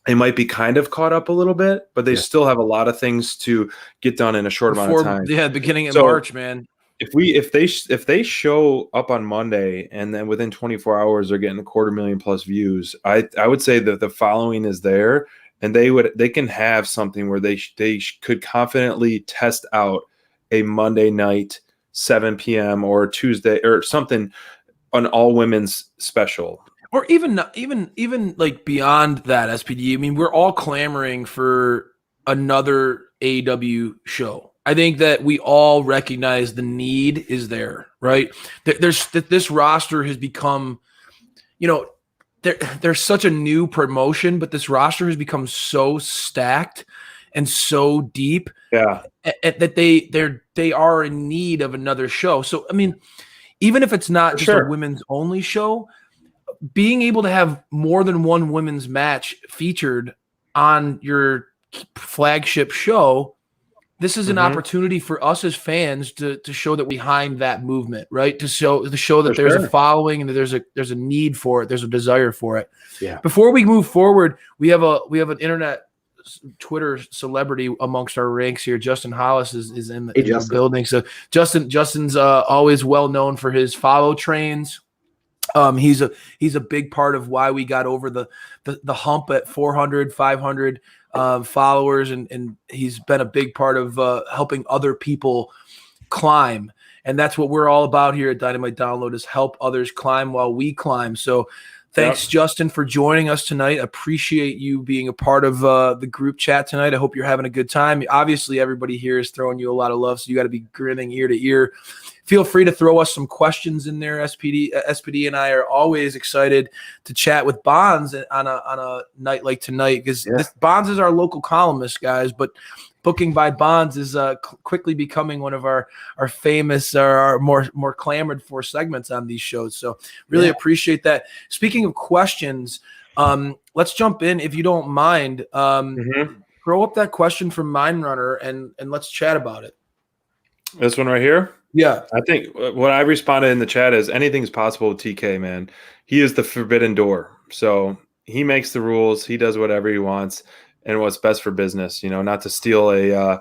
they might be kind of caught up a little bit, but they still have a lot of things to get done in a short amount of time. Yeah, beginning of March, man. If they show up on Monday and then within 24 hours they're getting 250,000+ views, I would say that the following is there, and they can have something where they could confidently test out a Monday night 7 p.m. or Tuesday or something, an all women's special. Or even like beyond that, SPD. I mean, we're all clamoring for another AEW show. I think that we all recognize the need is there, right? This roster has become, there's such a new promotion, but this roster has become so stacked and so deep, that they are in need of another show. So, I mean, even if it's not just a women's only show, being able to have more than one women's match featured on your flagship show, this is an opportunity for us as fans to show that we're behind that movement, right? To show that there's a following and that there's a need for it, there's a desire for it. Yeah. Before we move forward, we have an internet Twitter celebrity amongst our ranks here. Justin Hollis is in the building. So Justin's always well known for his follow trains. He's a big part of why we got over the hump at 400, 500 followers, and he's been a big part of helping other people climb. And that's what we're all about here at Dynamite Download, is help others climb while we climb. So thanks, Justin, for joining us tonight. Appreciate you being a part of the group chat tonight. I hope you're having a good time. Obviously, everybody here is throwing you a lot of love, so you got to be grinning ear to ear. feel free to throw us some questions in there. SPD and I are always excited to chat with Bonds on a night like tonight, because Bonds is our local columnist, guys, but Booking by Bonds is quickly becoming one of our famous, our more clamored for segments on these shows. So really appreciate that. Speaking of questions, let's jump in, if you don't mind. Throw up that question from Mind Runner and let's chat about it. This one right here? Yeah. I think what I responded in the chat is anything's possible with TK, man. He is the forbidden door. So he makes the rules. He does whatever he wants and what's best for business, not to steal a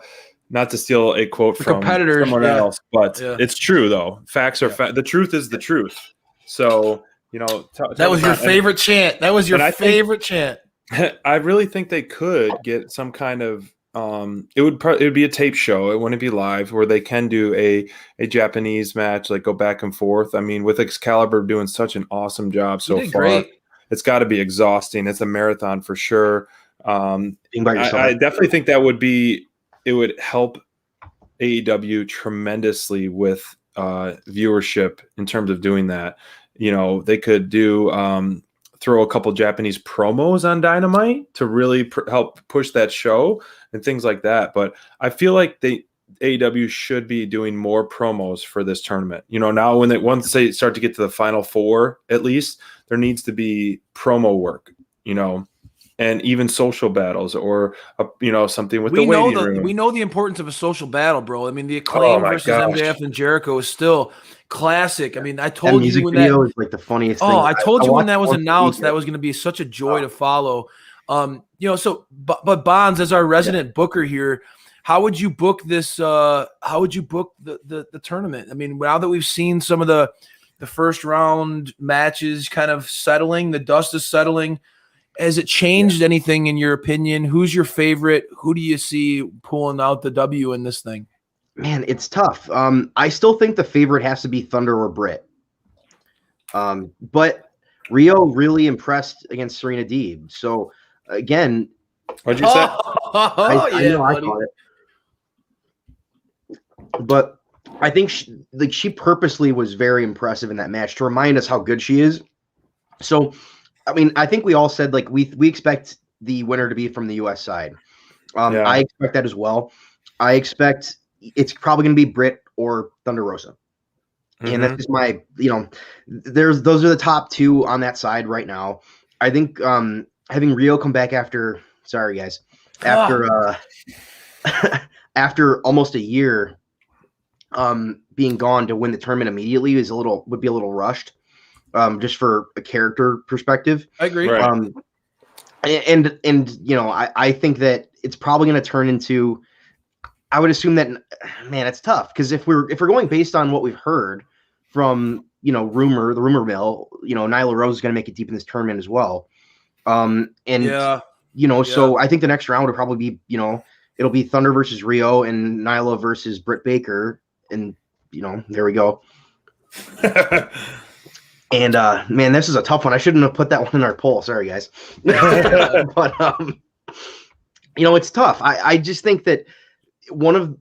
quote from someone else, but it's true though. Facts are the truth is the truth. So, that was your favorite chant. That was your favorite chant. I really think they could get some kind of it would be a tape show. It wouldn't be live, where they can do a Japanese match, like go back and forth. I mean, with Excalibur doing such an awesome job so far, great. It's got to be exhausting. It's a marathon for sure. I definitely think that it would help AEW tremendously with viewership in terms of doing that. They could do throw a couple Japanese promos on Dynamite to really help push that show and things like that. But I feel like AEW should be doing more promos for this tournament. Now once they start to get to the final four, at least there needs to be promo work, and even social battles or something with the waiting room. We know the importance of a social battle, bro. I mean, the Acclaim versus MJF and Jericho is still classic. I mean, I told you when that is like the funniest thing. I told you when that was announced that was going to be such a joy to follow. But Bonds, as our resident booker here, how would you book this? How would you book the tournament? I mean, now that we've seen some of the first round matches kind of settling, the dust is settling. Has it changed anything in your opinion? Who's your favorite? Who do you see pulling out the W in this thing? Man, it's tough. I still think the favorite has to be Thunder or Britt. But Rio really impressed against Serena Deeb. So again, what'd you say? I caught it. But I think she purposely was very impressive in that match to remind us how good she is. So, I mean, I think we all said like we expect the winner to be from the U.S. side. I expect that as well. I expect it's probably going to be Britt or Thunder Rosa. And that's just my, those are the top two on that side right now. I think having Rio come back after almost a year being gone to win the tournament immediately would be a little rushed, just for a character perspective. I agree. Right. I think that it's probably going to turn into, I would assume that, man, it's tough because if we're going based on what we've heard from the rumor mill, Nyla Rose is going to make it deep in this tournament as well. So I think the next round would probably be, it'll be Thunder versus Rio and Nyla versus Britt Baker, and there we go. And man, this is a tough one. I shouldn't have put that one in our poll. Sorry, guys. But it's tough. I just think that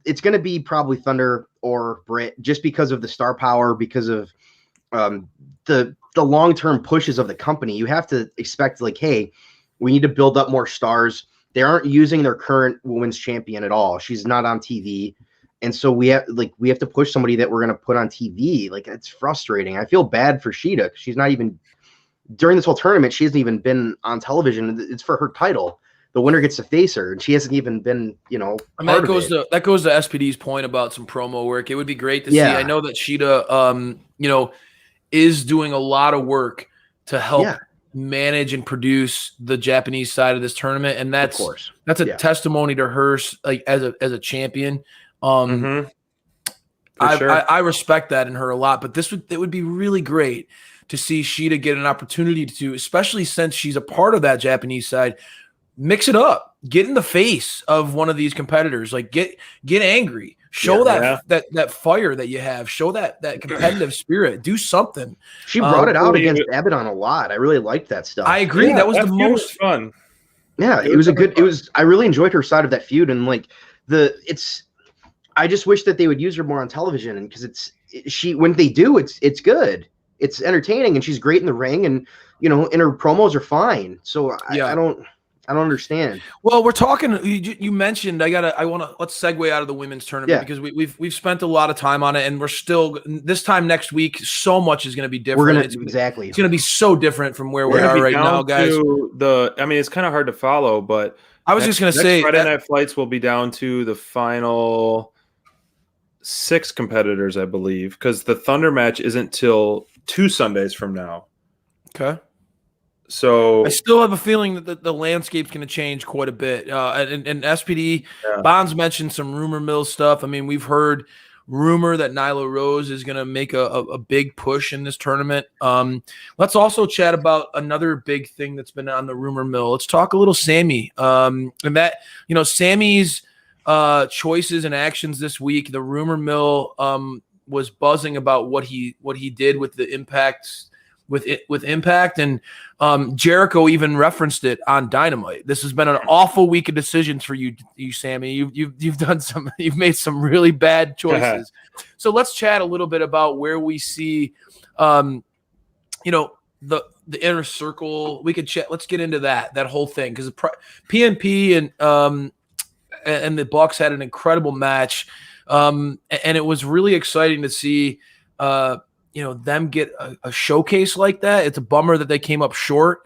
it's going to be probably Thunder or Britt, just because of the star power, because of the long-term pushes of the company. You have to expect, like, hey, we need to build up more stars. They aren't using their current women's champion at all. She's not on TV. And so we have to push somebody that we're going to put on TV. Like, it's frustrating. I feel bad for Sheeta. She's not even, during this whole tournament, she hasn't even been on television. It's for her title. The winner gets to face her, and she hasn't even been, that goes to SPD's point about some promo work. It would be great to see. I know that Sheeta, is doing a lot of work to help manage and produce the Japanese side of this tournament, and that's a testimony to her, like, as a champion. I respect that in her a lot, but it would be really great to see Sheeta get an opportunity to, especially since she's a part of that Japanese side, mix it up, get in the face of one of these competitors, like get angry, show that fire that you have, show that competitive spirit, do something. She brought it out against Abaddon a lot. I really liked that stuff. I agree. That was the most fun. Yeah, I really enjoyed her side of that feud, and like I just wish that they would use her more on television, and because when they do, it's good, it's entertaining, and she's great in the ring, and and her promos are fine. So I don't understand. Well, we're talking. You mentioned let's segue out of the women's tournament because we've spent a lot of time on it, and we're still this time next week. So much is going to be different. It's going to be so different from where we are right now, guys. It's kind of hard to follow, but I was just going to say Friday Night Flights will be down to the final 6 competitors, I believe, because the Thunder match isn't till 2 Sundays from now. Okay. So I still have a feeling that the landscape's going to change quite a bit. And SPD, Bonds mentioned some rumor mill stuff. I mean, we've heard rumor that Nyla Rose is going to make a big push in this tournament. Let's also chat about another big thing that's been on the rumor mill. Let's talk a little Sammy. And that, Sammy's choices and actions this week, the rumor mill was buzzing about what he did with the Impact with Impact, and Jericho even referenced it on Dynamite. This has been an awful week of decisions for you Sammy. You've done you've made some really bad choices. So let's chat a little bit about where we see, the inner circle. We could chat. Let's get into that whole thing, because PNP and the Bucks had an incredible match, and it was really exciting to see. Them get a showcase like that. It's a bummer that they came up short,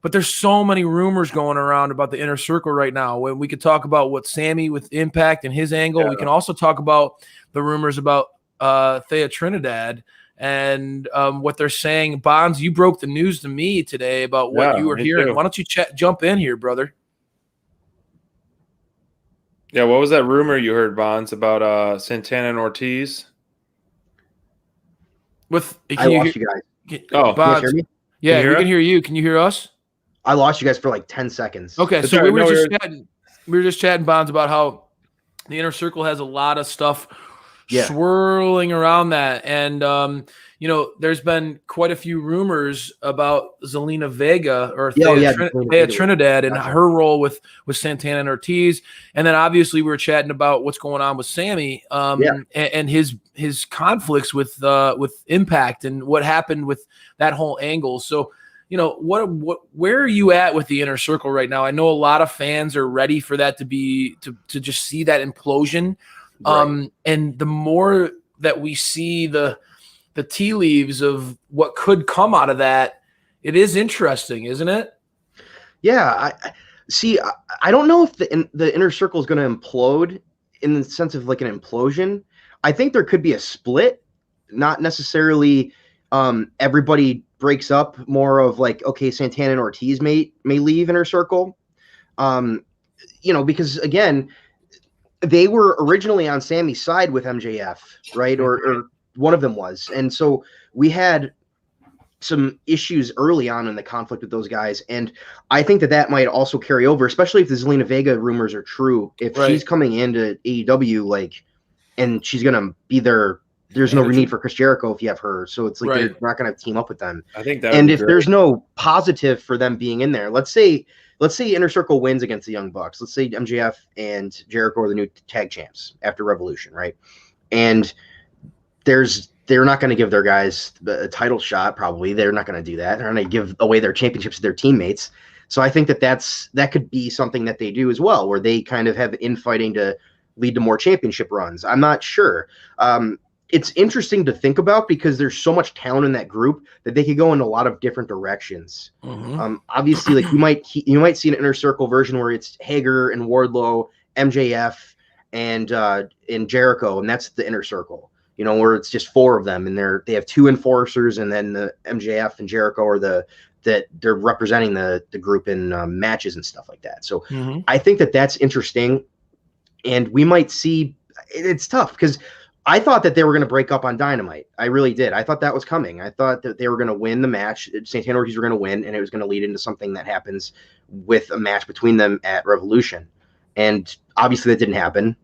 but there's so many rumors going around about the inner circle right now. When we could talk about what Sammy with Impact and his angle, we can also talk about the rumors about Thea Trinidad and what they're saying. Bonds, you broke the news to me today about what you were hearing. Too. Why don't you jump in here, brother? Yeah, what was that rumor you heard, Bonds, about Santana and Ortiz? I lost you guys. Bonds, can you hear me? Yeah, we can hear you. Can you hear us? I lost you guys for like 10 seconds. Okay, so we were just chatting, Bonds, about how the inner circle has a lot of stuff swirling around that, and there's been quite a few rumors about Zelina Vega or Thea Trinidad and her role with Santana and Ortiz, and then obviously we were chatting about what's going on with Sammy and his conflicts with Impact and what happened with that whole angle. So where are you at with the inner circle right now? I know a lot of fans are ready for that to just see that implosion, and the more that we see the tea leaves of what could come out of that, it is interesting, isn't it? Yeah, I don't know if the inner circle is going to implode in the sense of like an implosion. I think there could be a split, not necessarily everybody breaks up, more of like, okay, Santana and Ortiz may leave inner circle, because again, they were originally on Sammy's side with MJF, right? Or one of them was. And so we had some issues early on in the conflict with those guys. And I think that might also carry over, especially if the Zelina Vega rumors are true. If she's coming into AEW, and she's going to be there, there's no need for Chris Jericho if you have her. So it's like they're not going to team up with them. I think that. And if there's no positive for them being in there, let's say Inner Circle wins against the Young Bucks. Let's say MJF and Jericho are the new tag champs after Revolution, right? And they're not going to give their guys a title shot. Probably they're not going to do that. They're going to give away their championships to their teammates. So I think that could be something that they do as well, where they kind of have infighting to lead to more championship runs. I'm not sure. It's interesting to think about because there's so much talent in that group that they could go in a lot of different directions. Mm-hmm. Obviously, like you might see an Inner Circle version where it's Hager and Wardlow, MJF, and Jericho, and that's the Inner Circle. Where it's just 4 of them, and they have 2 enforcers, and then the MJF and Jericho are that they're representing the group in matches and stuff like that. So I think that's interesting, and we might see. It's tough because I thought that they were going to break up on Dynamite. I really did. I thought that was coming. I thought that they were going to win the match. Santana and Ortiz were going to win, and it was going to lead into something that happens with a match between them at Revolution. And obviously that didn't happen.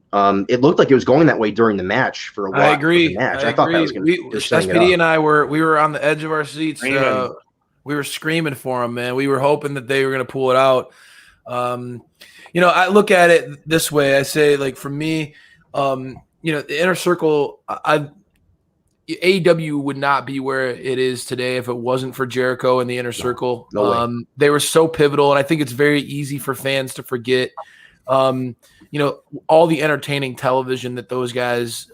It looked like it was going that way during the match for a while. I agree. I thought that was going to SPD and I were on the edge of our seats. We were screaming for them, man. We were hoping that they were going to pull it out. I look at it this way. I say, like, for me, the Inner Circle, AEW would not be where it is today if it wasn't for Jericho and the Inner Circle. No way. They were so pivotal, and I think it's very easy for fans to forget. All the entertaining television that those guys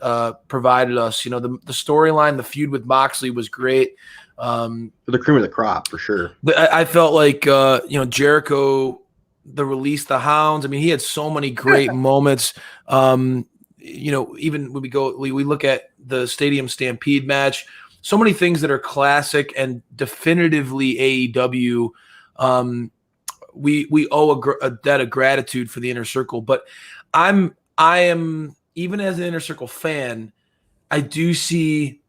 provided us. The storyline, the feud with Moxley was great. The cream of the crop for sure. I felt like Jericho, the release the Hounds. I mean, he had so many great moments. Even when we look at the Stadium Stampede match, so many things that are classic and definitively AEW. We owe a debt of gratitude for the Inner Circle, but I am even as an Inner Circle fan, I do see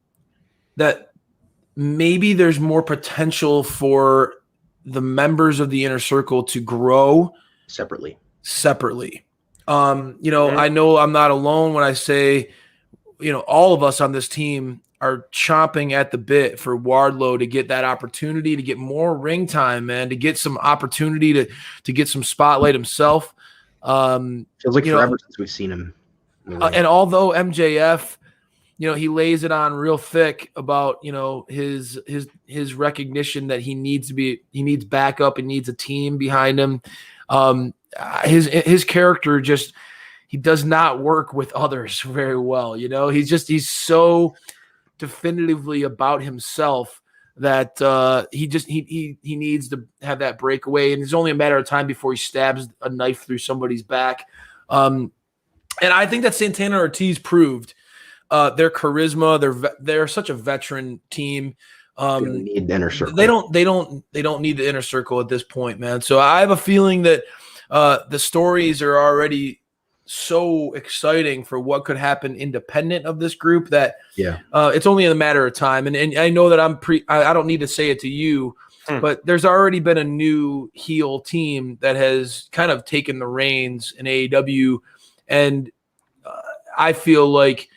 that maybe there's more potential for the members of the Inner Circle to grow separately. I know I'm not alone when I say, all of us on this team are chomping at the bit for Wardlow to get that opportunity, to get more ring time, man, to get some opportunity to get some spotlight himself. Feels like forever since we've seen him. And although MJF, he lays it on real thick about, his recognition that he needs backup and needs a team behind him. His character he does not work with others very well. He's so definitively about himself that he needs to have that breakaway, and it's only a matter of time before he stabs a knife through somebody's back. And I think that Santana Ortiz proved their charisma. They're such a veteran team. They don't need the Inner Circle. They don't need the Inner Circle at this point, man. So I have a feeling that the stories are already so exciting for what could happen independent of this group that it's only a matter of time. And I know that I don't need to say it to you, but there's already been a new heel team that has kind of taken the reins in AEW, and I feel like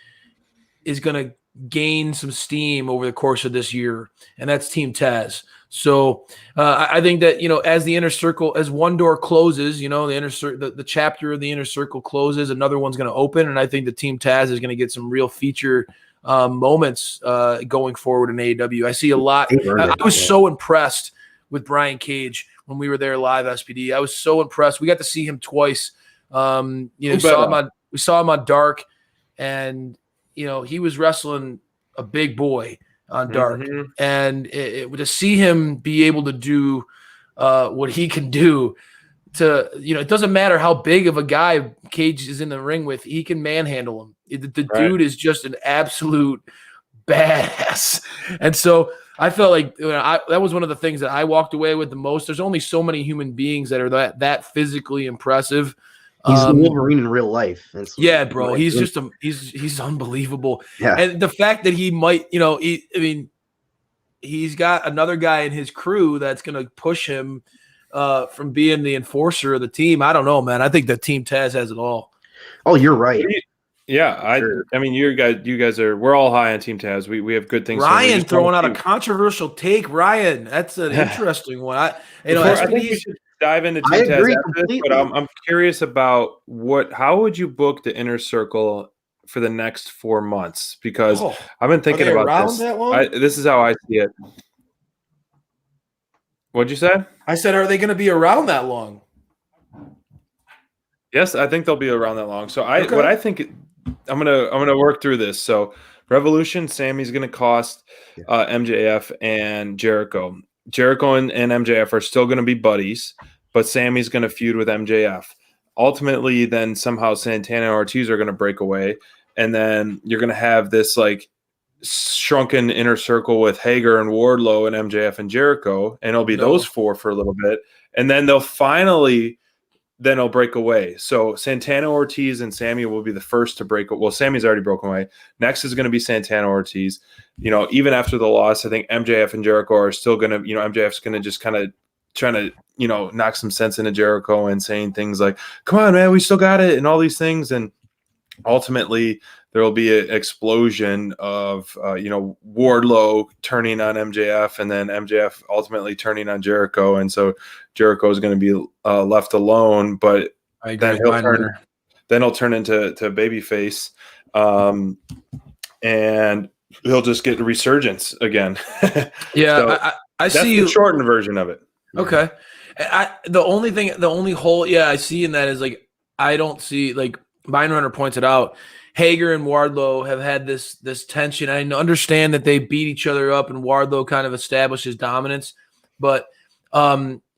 is going to gain some steam over the course of this year, and that's Team Taz. So I think that, as the Inner Circle, as one door closes, the chapter of the Inner Circle closes, another one's going to open. And I think the Team Taz is going to get some real feature moments going forward in AEW. I see a lot. I was so impressed with Brian Cage when we were there live, SPD. I was so impressed. We got to see him twice. We saw him on Dark, and, he was wrestling a big boy on Dark, and to see him be able to do what he can do, it doesn't matter how big of a guy Cage is in the ring with, he can manhandle him. The dude is just an absolute badass, and so I felt like that was one of the things that I walked away with the most. There's only so many human beings that are that physically impressive. He's the Wolverine in real life. Yeah, bro. He's just he's unbelievable. Yeah. And the fact that he might, he's got another guy in his crew that's going to push him from being the enforcer of the team. I don't know, man. I think that Team Taz has it all. Oh, you're right. Yeah, I mean, you guys are. We're all high on Team Taz. We have good things. Ryan throwing out a controversial take. Ryan, that's an interesting one. I think we should dive into Team Taz after this, but I'm curious about how would you book the Inner Circle for the next 4 months? Because I've been thinking about this. This is how I see it. What'd you say? I said, are they going to be around that long? Yes, I think they'll be around that long. So what I think, I'm gonna work through this. So Revolution, Sammy's gonna cost MJF and Jericho. Jericho and MJF are still gonna be buddies, but Sammy's gonna feud with MJF. Ultimately, then somehow Santana and Ortiz are gonna break away, and then you're gonna have this like shrunken Inner Circle with Hager and Wardlow and MJF and Jericho, and it'll be those four for a little bit, and then they'll break away. So Santana Ortiz and Sammy will be the first to break. Well, Sammy's already broken away. Next is going to be Santana Ortiz. Even after the loss, I think MJF and Jericho are still going to, MJF's going to just kind of trying to, knock some sense into Jericho and saying things like, come on, man, we still got it, and all these things. And ultimately there will be an explosion of, Wardlow turning on MJF, and then MJF ultimately turning on Jericho. And so Jericho is going to be left alone, but then he'll turn into babyface. and he'll just get a resurgence again. Yeah, So I that's see the shortened version of it. Okay. The only hole, I see in that is like I don't see, like Mindrunner pointed out, Hager and Wardlow have had this tension. I understand that they beat each other up and Wardlow kind of establishes dominance, but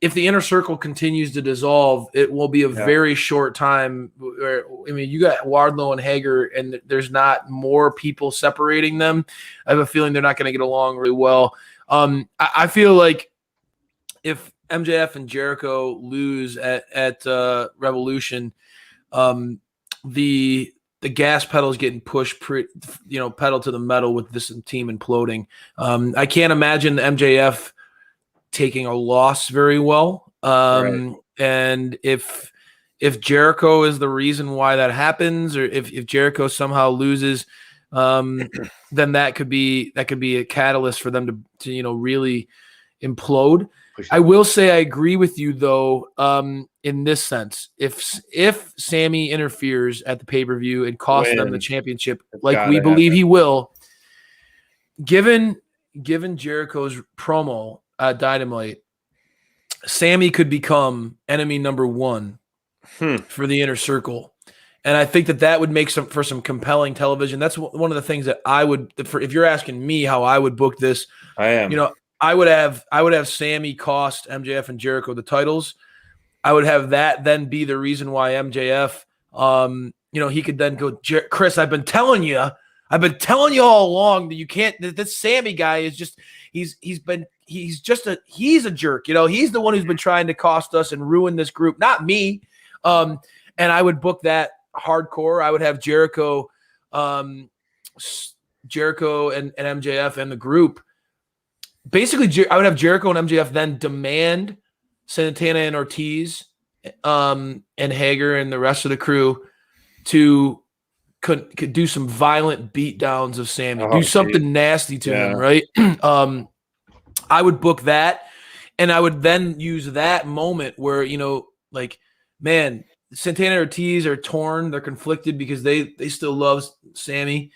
if the inner circle continues to dissolve, it will be a very short time. You got Wardlow and Hager, and there's not more people separating them. I have a feeling they're not going to get along really well. I feel like if MJF and Jericho lose at Revolution, the gas pedal is getting pushed, pedal to the metal with this team imploding. I can't imagine the MJF taking a loss very well. Right. And if Jericho is the reason why that happens, or if Jericho somehow loses, then that could be a catalyst for them to really implode. I will say I agree with you though, in this sense. If Sammy interferes at the pay-per-view and costs them the championship, like we believe he will, given Jericho's promo at Dynamite, Sammy could become enemy number one for the inner circle. And I think that would make for some compelling television. That's one of the things that I would, if you're asking me how I would book this, I am. I would have Sammy cost MJF and Jericho the titles. I would have that then be the reason why MJF, he could then go, Chris, I've been telling you all along that you can't. This Sammy guy is just he's a jerk. He's the one who's been trying to cost us and ruin this group, not me. And I would book that hardcore. I would have Jericho and MJF and the group. Basically, I would have Jericho and MJF then demand Santana and Ortiz and Hager and the rest of the crew to could do some violent beatdowns of Sammy, do something nasty to him, right? I would book that, and I would then use that moment where, man, Santana and Ortiz are torn, they're conflicted because they still love Sammy.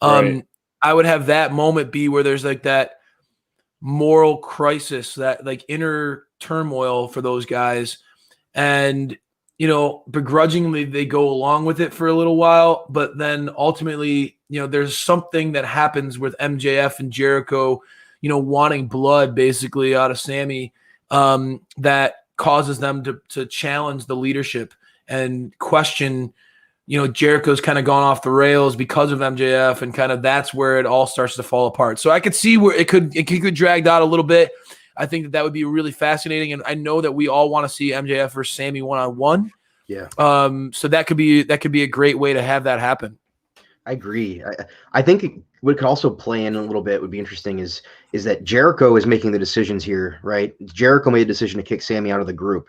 Right. I would have that moment be where there's like that moral crisis, that like inner turmoil for those guys, and begrudgingly they go along with it for a little while, but then ultimately there's something that happens with MJF and Jericho wanting blood basically out of Sammy, that causes them to challenge the leadership and question Jericho's kind of gone off the rails because of MJF, and kind of that's where it all starts to fall apart. So I could see where it could get dragged out a little bit. I think that would be really fascinating, and I know that we all want to see MJF versus Sammy one-on-one. Yeah. So that could be a great way to have that happen. I agree. I think what could also play in a little bit would be interesting is that Jericho is making the decisions here, right? Jericho made a decision to kick Sammy out of the group,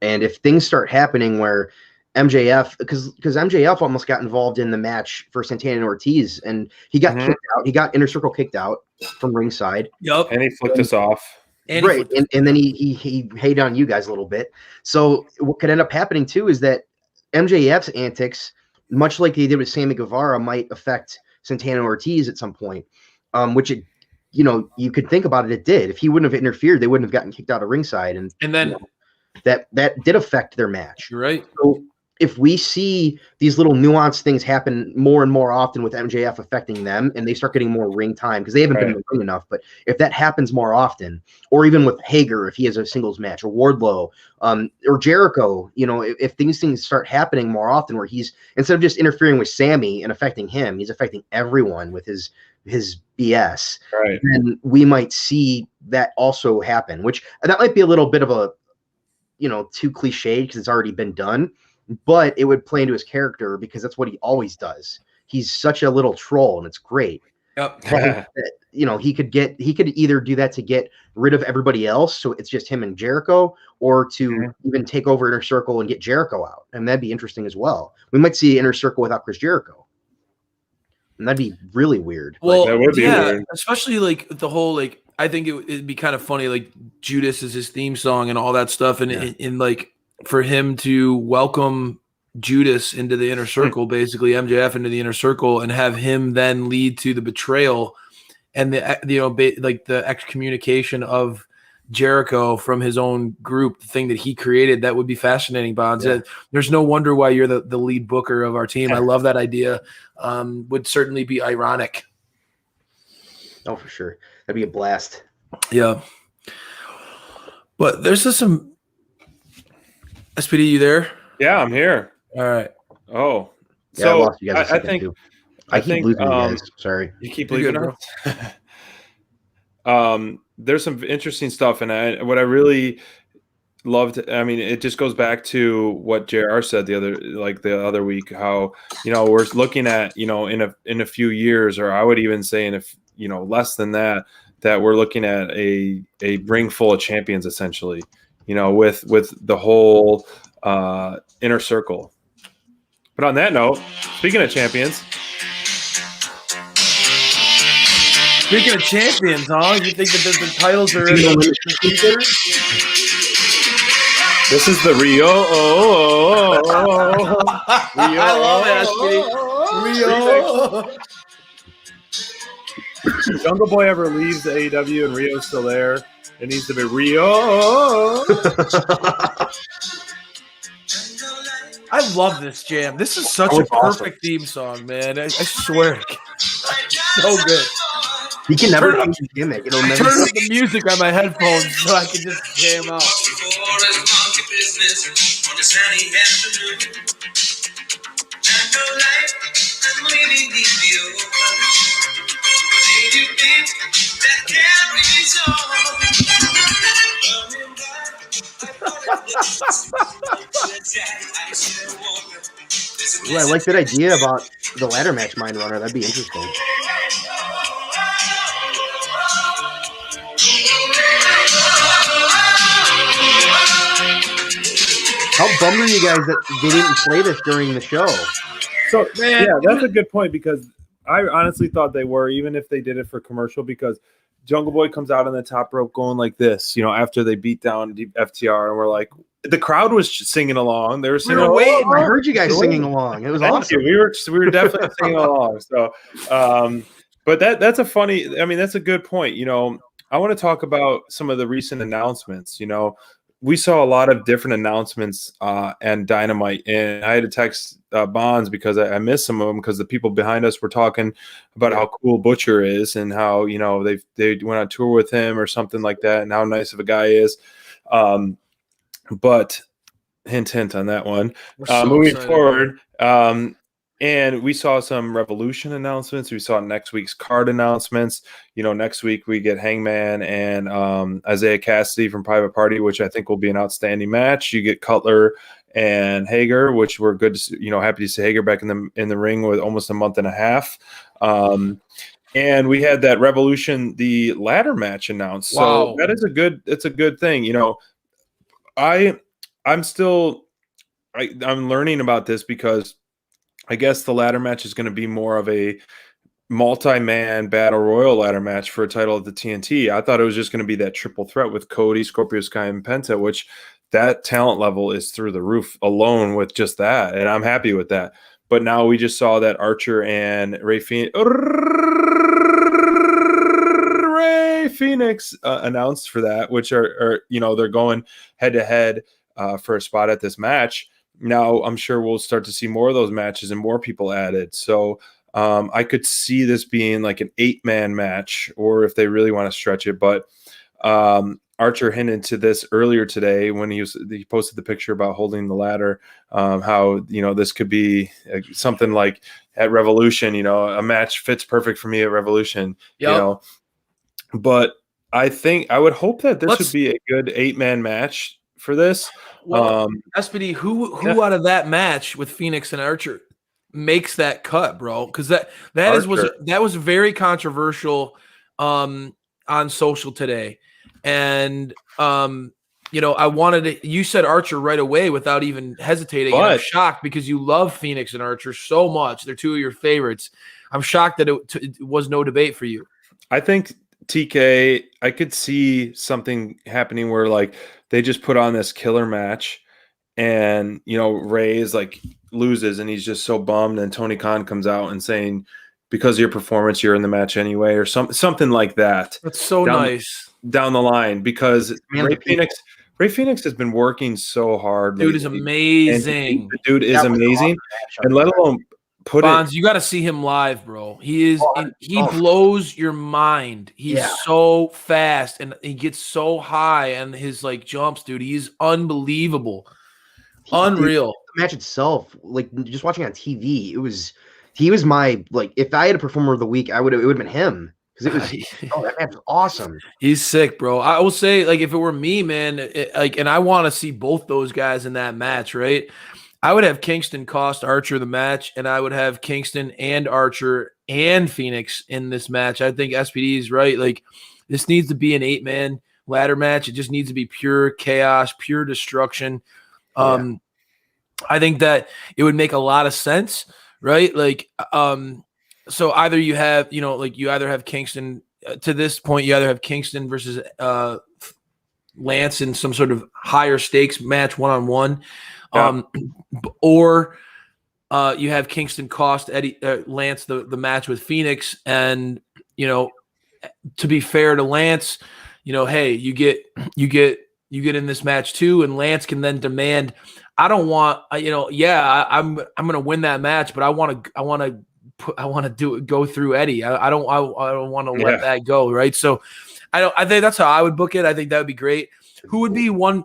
and if things start happening where MJF, because MJF almost got involved in the match for Santana and Ortiz, and he got kicked out. He got Inner Circle kicked out from ringside. Yep. And he flicked us off. And then he hated on you guys a little bit. So what could end up happening too is that MJF's antics, much like they did with Sammy Guevara, might affect Santana and Ortiz at some point. Which you could think about it. It did. If he wouldn't have interfered, they wouldn't have gotten kicked out of ringside, and then that did affect their match. You're right. So if we see these little nuanced things happen more and more often with MJF affecting them, and they start getting more ring time because they haven't been in the ring enough, but if that happens more often, or even with Hager, if he has a singles match, or Wardlow, or Jericho, if these things start happening more often, where he's, instead of just interfering with Sammy and affecting him, he's affecting everyone with his BS, right? And we might see that also happen, which that might be a little bit of a, too cliched because it's already been done. But it would play into his character because that's what he always does. He's such a little troll, and it's great. Yep. He could either do that to get rid of everybody else, so it's just him and Jericho, or to even take over Inner Circle and get Jericho out, and that'd be interesting as well. We might see Inner Circle without Chris Jericho, and that'd be really weird. Well, that would be weird, especially like the whole I think it'd be kind of funny, like Judas is his theme song and all that stuff, and like for him to welcome Judas into the inner circle, basically MJF into the inner circle, and have him then lead to the betrayal and the excommunication of Jericho from his own group, the thing that he created. That would be fascinating, Bonds. Yeah. There's no wonder why you're the lead booker of our team. I love that idea. Would certainly be ironic. Oh, for sure. That'd be a blast. Yeah. But there's just some SPD, you there? Yeah, I'm here. All right. Oh. Yeah, I lost you guys a second, think too. I keep losing you guys. Sorry. You keep You're leaving good, us? There's some interesting stuff, and what I really loved, I mean, it just goes back to what JR said the other week, how, we're looking at, in a few years, or I would even say in less than that we're looking at a ring full of champions, essentially, with the whole inner circle. But on that note, speaking of champions. Speaking of champions, huh? You think that the titles are in the future? This is the Rio. Rio. I love it, Rio. Jungle Boy ever leaves the AEW and Rio's still there, it needs to be Rio. I love this jam. This is such a perfect theme song, man. I swear. So good. He can never change his gimmick. It'll never turn up the music on my headphones so I can just jam out. Ooh, I like that idea about the ladder match mind runner. That'd be interesting. How bummed are you guys that they didn't play this during the show? So, man, yeah, that's a good point, because I honestly thought they were, even if they did it for commercial, because Jungle Boy comes out on the top rope going like this, after they beat down FTR, and we're like, the crowd was singing along. They were singing along. Wait, I heard you guys singing along. It was awesome. We were definitely singing along. So, but that's a funny. I mean, that's a good point. I want to talk about some of the recent announcements. We saw a lot of different announcements and Dynamite, and I had to text Bonds because I missed some of them, because the people behind us were talking about how cool Butcher is and how they went on tour with him or something like that, and how nice of a guy he is. But hint on that one. Moving forward, and we saw some Revolution announcements. We saw next week's card announcements. Next week we get Hangman and Isaiah Cassidy from Private Party, which I think will be an outstanding match. You get Cutler and Hager, which we're good to, happy to see Hager back in the ring with almost a month and a half. And we had that Revolution, the ladder match announced. Wow. So that is it's a good thing. I'm learning about this, because I guess the ladder match is going to be more of a multi-man battle royal ladder match for a title at the TNT. I thought it was just going to be that triple threat with Cody, Scorpio Sky, and Penta, which that talent level is through the roof alone with just that, and I'm happy with that. But now we just saw that Archer and Ray Phoenix announced for that, which are they're going head-to-head for a spot at this match. Now I'm sure we'll start to see more of those matches and more people added. So I could see this being like an 8-man match, or if they really want to stretch it. But Archer hinted to this earlier today when he posted the picture about holding the ladder, how this could be something like at Revolution. A match fits perfect for me at Revolution. Yep. But I would hope that this would be a good 8-man match for this. Well, SPD, who out of that match with Phoenix and Archer makes that cut, bro? Because that was very controversial on social today, and I wanted to. You said Archer right away without even hesitating. And I'm shocked because you love Phoenix and Archer so much; they're two of your favorites. I'm shocked that it was no debate for you. I think TK, I could see something happening where like they just put on this killer match, and Ray is like loses and he's just so bummed, and Tony Khan comes out and saying, because of your performance, you're in the match anyway, or something like that. That's so nice. Down the line, because Ray Phoenix has been working so hard. Dude is amazing. The dude is amazing. And let alone Bonds, you got to see him live, bro. He blows your mind. He's so fast and he gets so high, and his like jumps, dude. He's unbelievable. Unreal. The match itself, like just watching on TV, he was my, like, if I had a performer of the week, it would have been him, because it was that match was awesome. He's sick, bro. I will say, like, if it were me, man, and I want to see both those guys in that match, right? I would have Kingston cost Archer the match, and I would have Kingston and Archer and Phoenix in this match. I think SPD is right. Like, this needs to be an 8-man ladder match. It just needs to be pure chaos, pure destruction. I think that it would make a lot of sense. Right. Like, so either you have, you either have Kingston to this point, you either have Kingston versus Lance in some sort of higher stakes match 1-on-1, or you have Kingston cost Lance the match with Phoenix. And, to be fair to Lance, hey, you get in this match too. And Lance can then demand, I don't want, I'm going to win that match, but I want to go through Eddie. I don't want to let that go. Right. So I think that's how I would book it. I think that would be great. Who would be one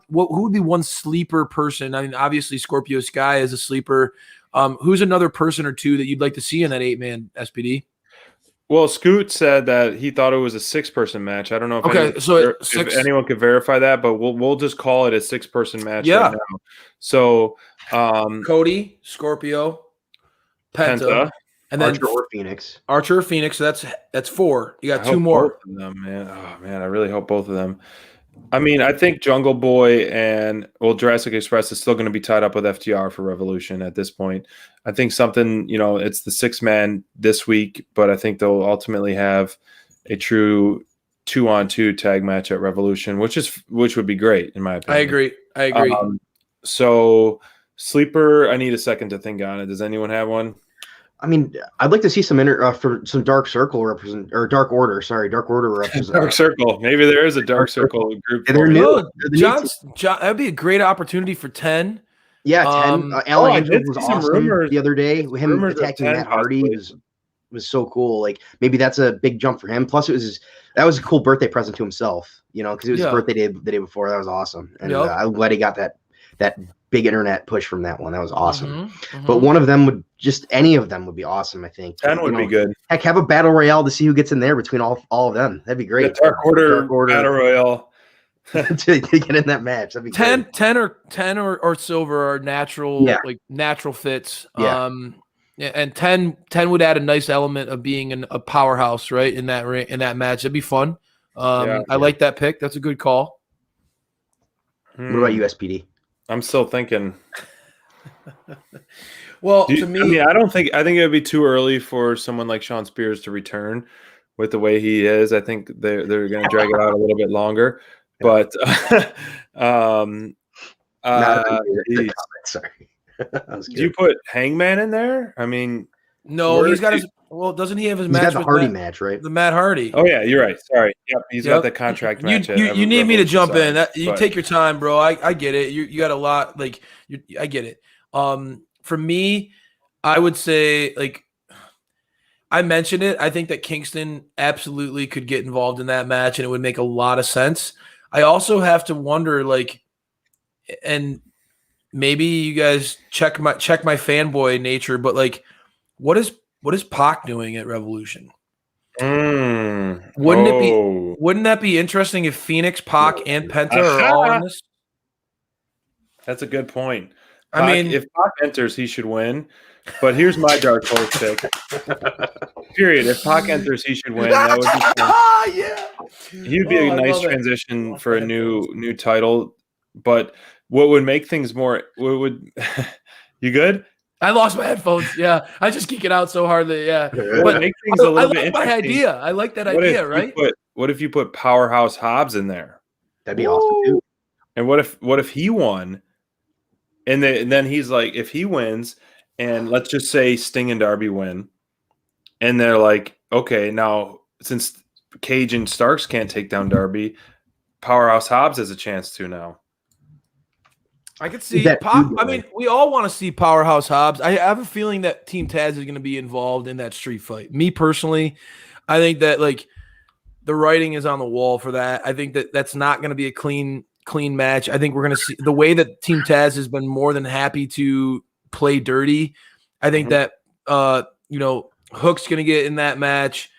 sleeper person? I mean, obviously Scorpio Sky is a sleeper. Who's another person or two that you'd like to see in that 8-man SPD? Well, Scoot said that he thought it was a 6-person match. I don't know if anyone could verify that, but we'll just call it a 6-person match right now. So Cody, Scorpio, Penta, and then Archer or Phoenix. So that's 4. You got 2 more. Both of them, man. Oh man, I really hope both of them. I mean, I think Jungle Boy and Jurassic Express is still going to be tied up with FTR for Revolution at this point. I think something, it's the 6-man this week, but I think they'll ultimately have a true 2-on-2 tag match at Revolution, which would be great in my opinion. I agree. So sleeper, I need a second to think on it. Does anyone have one? I mean, I'd like to see some for some Dark Circle represent, or Dark Order. Sorry, Dark Order represent. Dark Circle. Maybe there is a Dark Circle group. They're new. John, that'd be a great opportunity for 10. Yeah, 10. Alan Angels was awesome the other day. Him attacking Matt Hardy was so cool. Like, maybe that's a big jump for him. Plus, that was a cool birthday present to himself. Because it was his birthday the day before. That was awesome, and I'm glad he got that big internet push from that one. That was awesome. But one of them any of them would be awesome, I think. 10 would be good. Heck, have a battle royale to see who gets in there between all of them. That'd be great. The Dark Order battle royale to get in that match. That'd be 10 great. or silver are natural, like natural fits. And 10 would add a nice element of being a powerhouse, right, in that match. That'd be fun. I like that pick. That's a good call. What about you, SPD? I'm still thinking. Well, to me, I think it would be too early for someone like Sean Spears to return with the way he is. I think they're going to drag it out a little bit longer. But Sorry. Do you put Hangman in there? I mean, no, he's got his. Well, doesn't he have his match? He's got the Hardy match, right? The Matt Hardy. Oh yeah, you're right. Sorry. Yep, he's got the contract match. You need me to jump in. You take your time, bro. I get it. You got a lot. Like, I get it. For me, I would say, like, I mentioned it. I think that Kingston absolutely could get involved in that match, and it would make a lot of sense. I also have to wonder, like, and maybe you guys check my fanboy nature, but like, what is Pac doing at Revolution? Wouldn't that be interesting if Phoenix, Pac, and Penta are all in this? That's a good point. I mean, if Pac enters, he should win. But here's my dark horse pick. Period. If Pac enters, he should win. That would be fun. He would be a nice transition for a new title. But what would make things more? You good? I lost my headphones. Yeah, I just geek it out so hard that But make things a little bit interesting. My idea. I like that idea. Right? What if you put Powerhouse Hobbs in there? That'd be awesome too. And what if he won? And then he's like, if he wins, and let's just say Sting and Darby win, and they're like, okay, now since Cage and Starks can't take down Darby, Powerhouse Hobbs has a chance to now. I could see I mean, we all want to see Powerhouse Hobbs. I have a feeling that Team Taz is going to be involved in that street fight. Me personally, I think that like the writing is on the wall for that. I think that that's not going to be a clean match. I think we're going to see the way that Team Taz has been more than happy to play dirty. I think that Hook's going to get in that match.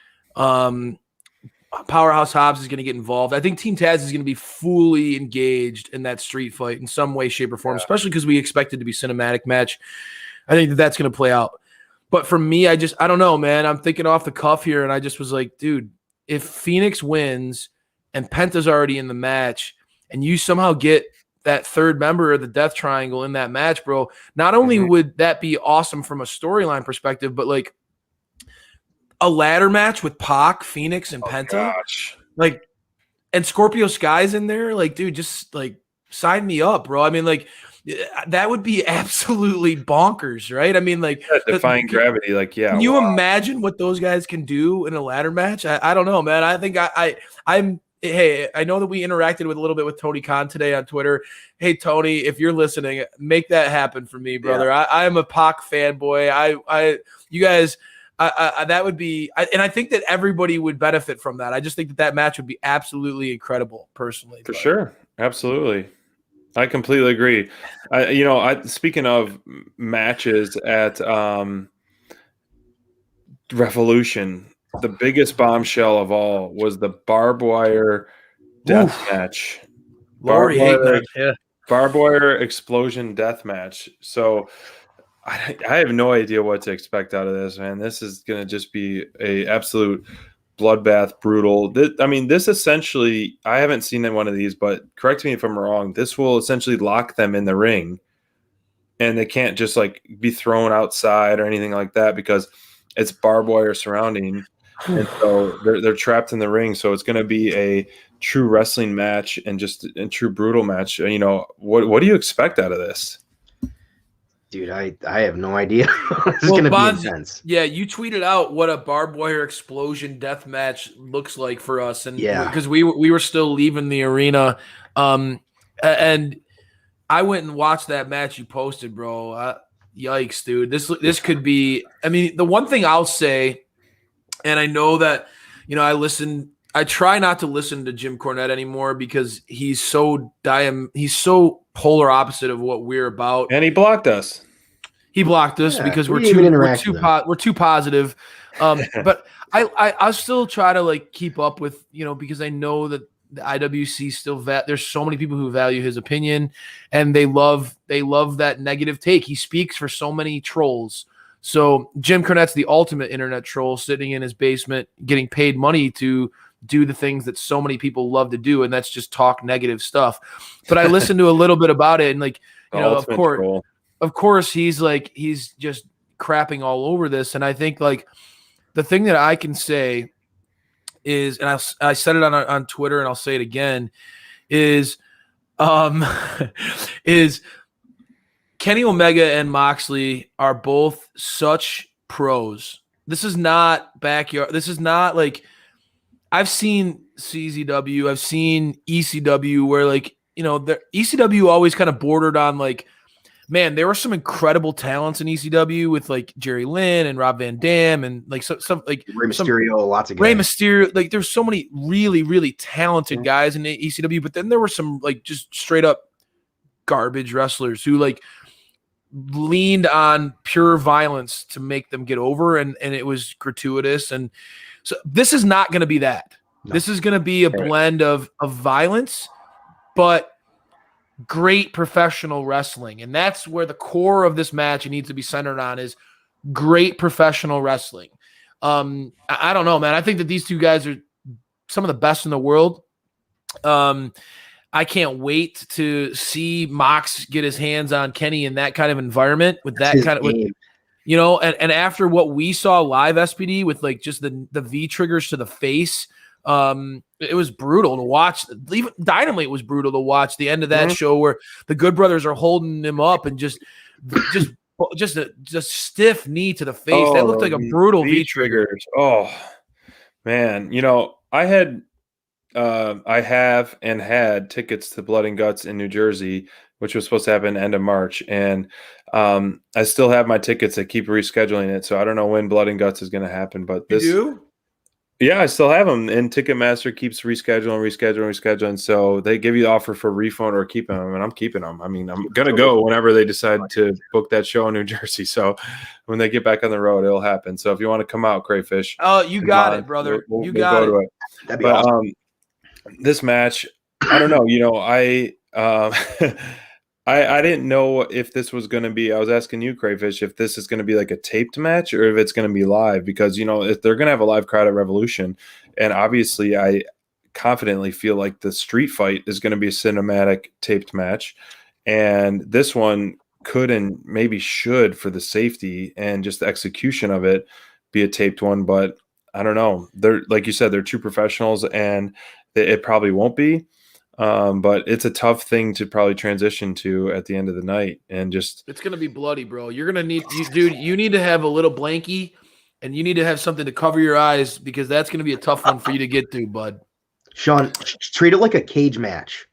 Powerhouse Hobbs is going to get involved. I think Team Taz is going to be fully engaged in that street fight in some way, shape, or form, especially because we expect it to be cinematic match. I think that that's going to play out. But for me, I don't know, man. I'm thinking off the cuff here, and I just was like, dude, if Phoenix wins and Penta's already in the match, and you somehow get that third member of the Death Triangle in that match, bro, not only would that be awesome from a storyline perspective, but like a ladder match with Pac, Phoenix, and Penta, like, and Scorpio Sky's in there, like, dude, just like sign me up, bro. I mean, like, that would be absolutely bonkers, right? I mean, like, defying gravity, like, yeah. Can you imagine what those guys can do in a ladder match? I don't know, man. I think I'm. Hey, I know that we interacted with a little bit with Tony Khan today on Twitter. Hey, Tony, if you're listening, make that happen for me, brother. Yeah. I am a Pac fanboy. You guys. That would be, and I think that everybody would benefit from that. I just think that match would be absolutely incredible, personally. For sure, absolutely, I completely agree. Speaking of matches at Revolution, the biggest bombshell of all was the barbed wire death match. Barbed wire explosion death match. So. I have no idea what to expect out of this, man. This is going to just be a absolute bloodbath, brutal. This essentially, I haven't seen one of these, but correct me if I'm wrong. This will essentially lock them in the ring, and they can't just like be thrown outside or anything like that because it's barbed wire surrounding, and so they're trapped in the ring. So it's going to be a true wrestling match and just a true brutal match. What do you expect out of this? Dude, I have no idea. This is going to be intense. Yeah, you tweeted out what a barbed wire explosion death match looks like for us, and because we were still leaving the arena, and I went and watched that match you posted, bro. Yikes, dude! This could be. I mean, the one thing I'll say, and I know that I try not to listen to Jim Cornette anymore because he's so polar opposite of what we're about. And he blocked us. He blocked us because we're too positive. But I still try to like keep up with, because I know that the IWC still there's so many people who value his opinion and they love that negative take. He speaks for so many trolls. So Jim Cornette's the ultimate internet troll sitting in his basement getting paid money to do the things that so many people love to do, and that's just talk negative stuff. But I listened to a little bit about it, and like, of course he's just crapping all over this. And I think like the thing that I can say is, and I said it on Twitter and I'll say it again, is is Kenny Omega and Moxley are both such pros. This is not backyard. This is not like, I've seen CZW, I've seen ECW where like, the ECW always kind of bordered on like, man, there were some incredible talents in ECW with like Jerry Lynn and Rob Van Dam and like some like Rey Mysterio, lots of guys. Rey Mysterio. Like there's so many really, really talented guys in ECW, but then there were some like just straight up garbage wrestlers who like leaned on pure violence to make them get over, and it was gratuitous. And so this is not going to be that. No. This is going to be a blend of violence, but great professional wrestling. And that's where the core of this match needs to be centered on, is great professional wrestling. I don't know, man. I think that these two guys are some of the best in the world. I can't wait to see Mox get his hands on Kenny in that kind of environment with that kind of, and after what we saw live SPD with like just the V triggers to the face, it was brutal to watch. Even Dynamite was brutal to watch. The end of that show where the Good Brothers are holding him up and just just stiff knee to the face. That looked like a brutal V trigger. Oh man, I have and had tickets to Blood and Guts in New Jersey, which was supposed to happen end of March, and I still have my tickets. I keep rescheduling it, so I don't know when Blood and Guts is going to happen. But You do? Yeah, I still have them, and Ticketmaster keeps rescheduling. So they give you the offer for refund or keeping them, and I'm keeping them. I mean, I'm gonna go whenever they decide to book that show in New Jersey. So when they get back on the road, it'll happen. So if you want to come out, Crayfish, you got it, brother. We'll got go it. to it. That'd be awesome. This match, I don't know. I I didn't know if this was going to be. I was asking you, Crayfish, if this is going to be like a taped match or if it's going to be live, because if they're going to have a live crowd at Revolution, and obviously I confidently feel like the street fight is going to be a cinematic taped match, and this one could and maybe should, for the safety and just the execution of it, be a taped one. But I don't know. They're, like you said, they're two professionals, and it probably won't be. But it's a tough thing to probably transition to at the end of the night, and just it's gonna be bloody, bro. You're gonna need you need to have a little blankie, and you need to have something to cover your eyes, because that's gonna be a tough one for you to get through, bud. Sean, treat it like a cage match.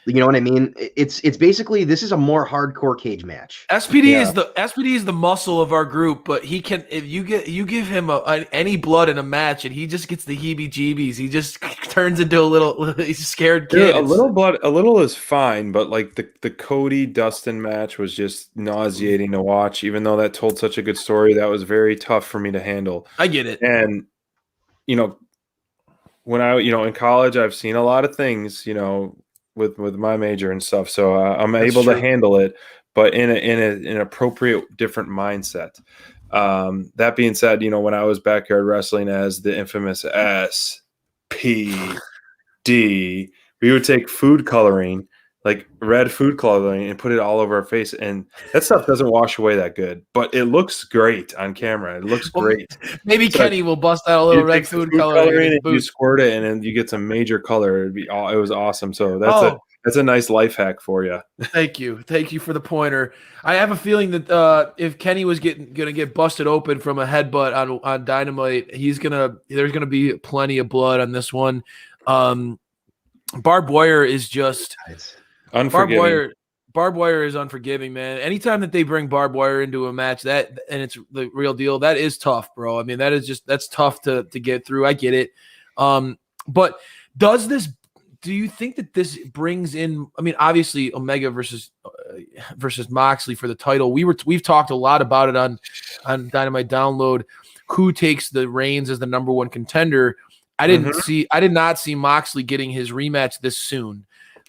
You know what I mean? It's basically, this is a more hardcore cage match. SPD is the muscle of our group, but he can, if you give him any blood in a match and he just gets the heebie-jeebies, he just turns into he's a scared kid. a little is fine, but like the Cody Dustin match was just nauseating to watch. Even though that told such a good story, that was very tough for me to handle. I get it. And when I in college, I've seen a lot of things, with my major and stuff, so I'm able to handle it, but in an appropriate different mindset. That being said, when I was backyard wrestling as the infamous SPD, we would take food coloring, like red food coloring, and put it all over our face, and that stuff doesn't wash away that good, but it looks great on camera. It looks great. Maybe Kenny will bust out a little red food coloring and you squirt it, and then you get some major color. It was awesome. So that's a nice life hack for you. Thank you for the pointer. I have a feeling that if Kenny was gonna get busted open from a headbutt on Dynamite, there's gonna be plenty of blood on this one. Barbed wire is just unforgiving. Barbed wire is unforgiving, man. Anytime that they bring barbed wire into a match, and it's the real deal, that is tough, bro. I mean, that's tough to get through. I get it. But do you think that this brings in, I mean, obviously Omega versus Moxley for the title. We've talked a lot about it on Dynamite Download, who takes the reins as the number one contender. I did not see Moxley getting his rematch this soon.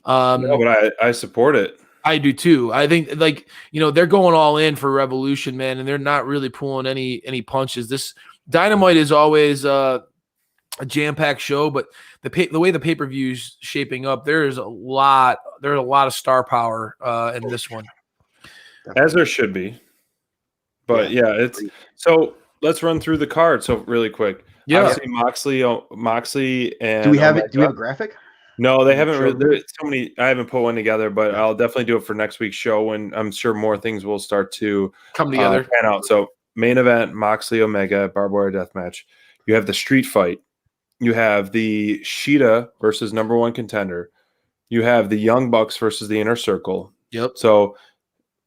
No, but I support it. I do too. I think they're going all in for Revolution, man, and they're not really pulling any punches. This Dynamite is always a jam-packed show, but the way the pay-per-view is shaping up, there's a lot of star power in this one, as there should be. But it's so. Let's run through the card. So really quick. Yeah. Obviously, Moxley and do we have it? Do we have a graphic? No, they haven't. There's so many. I haven't put one together, but I'll definitely do it for next week's show when I'm sure more things will start to come together. Pan out. So main event: Moxley Omega barbed wire death match. You have the street fight. You have the Sheeta versus number one contender. You have the Young Bucks versus the Inner Circle. Yep. So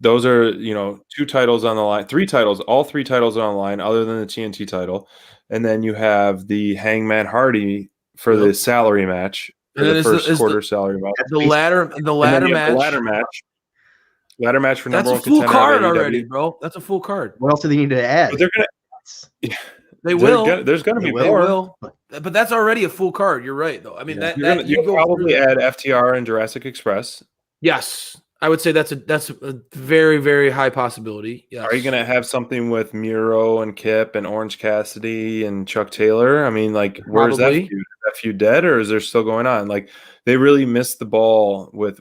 those are, two titles on the line, three titles. All three titles are on the line other than the TNT title. And then you have the Hangman Hardy for the salary match, for the first quarter salary match. The ladder match. Ladder match for number one contender. That's a full card already, AEW. bro. That's a full card. What else do they need to add? But they're gonna. They will. There's going to be more. They will. But that's already a full card. You're right, though. I mean, you'll probably add FTR and Jurassic Express. Yes, I would say that's a very, very high possibility. Yes. Are you going to have something with Miro and Kip and Orange Cassidy and Chuck Taylor? I mean, like, where's that feud? Is that feud dead, or is there still going on? Like, they really missed the ball with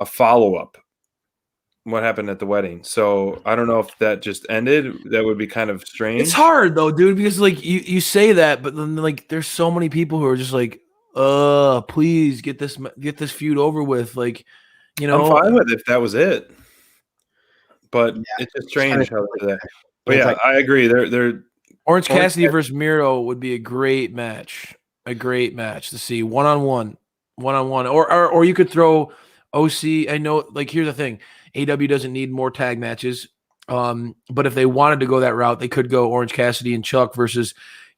a follow-up. What happened at the wedding? So I don't know if that just ended. That would be kind of strange. It's hard though, dude, because like you say that, but then like there's so many people who are just like, please get this feud over with. Like, I'm fine with it if that was it. but it's just strange how they do that. But It's yeah, like- I agree. They're Orange Cassidy versus Miro would be a great match. A great match to see one-on-one. Or you could throw OC. I know, like, here's the thing. AW doesn't need more tag matches. But if they wanted to go that route, they could go Orange Cassidy and Chuck versus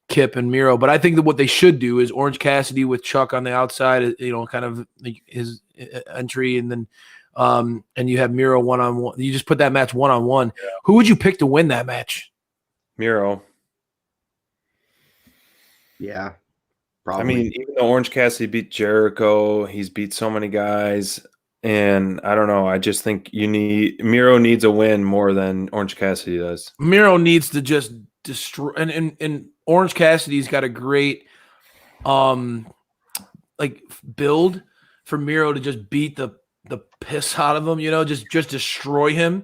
Kip and Miro. But I think that what they should do is Orange Cassidy with Chuck on the outside, kind of like his entry, and then and you have Miro one-on-one. You just put that match one-on-one. Yeah. Who would you pick to win that match? Miro. Yeah. Probably. I mean, even though Orange Cassidy beat Jericho, he's beat so many guys. And I don't know. I just think Miro needs a win more than Orange Cassidy does. Miro needs to just destroy, and Orange Cassidy's got a great build for Miro to just beat the piss out of him, just destroy him.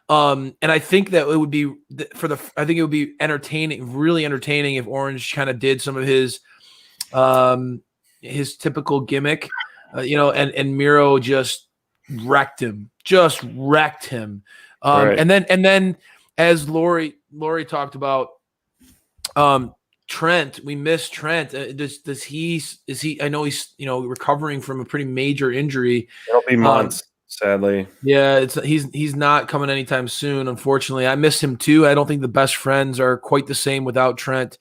And I think that it would be I think it would be entertaining, really entertaining, if Orange kind of did some of his typical gimmick, and Miro just wrecked him. Right. And then as Lori talked about, Trent, we miss Trent. Is he? I know he's recovering from a pretty major injury. It'll be months, sadly. Yeah, he's not coming anytime soon. Unfortunately, I miss him too. I don't think the best friends are quite the same without Trent.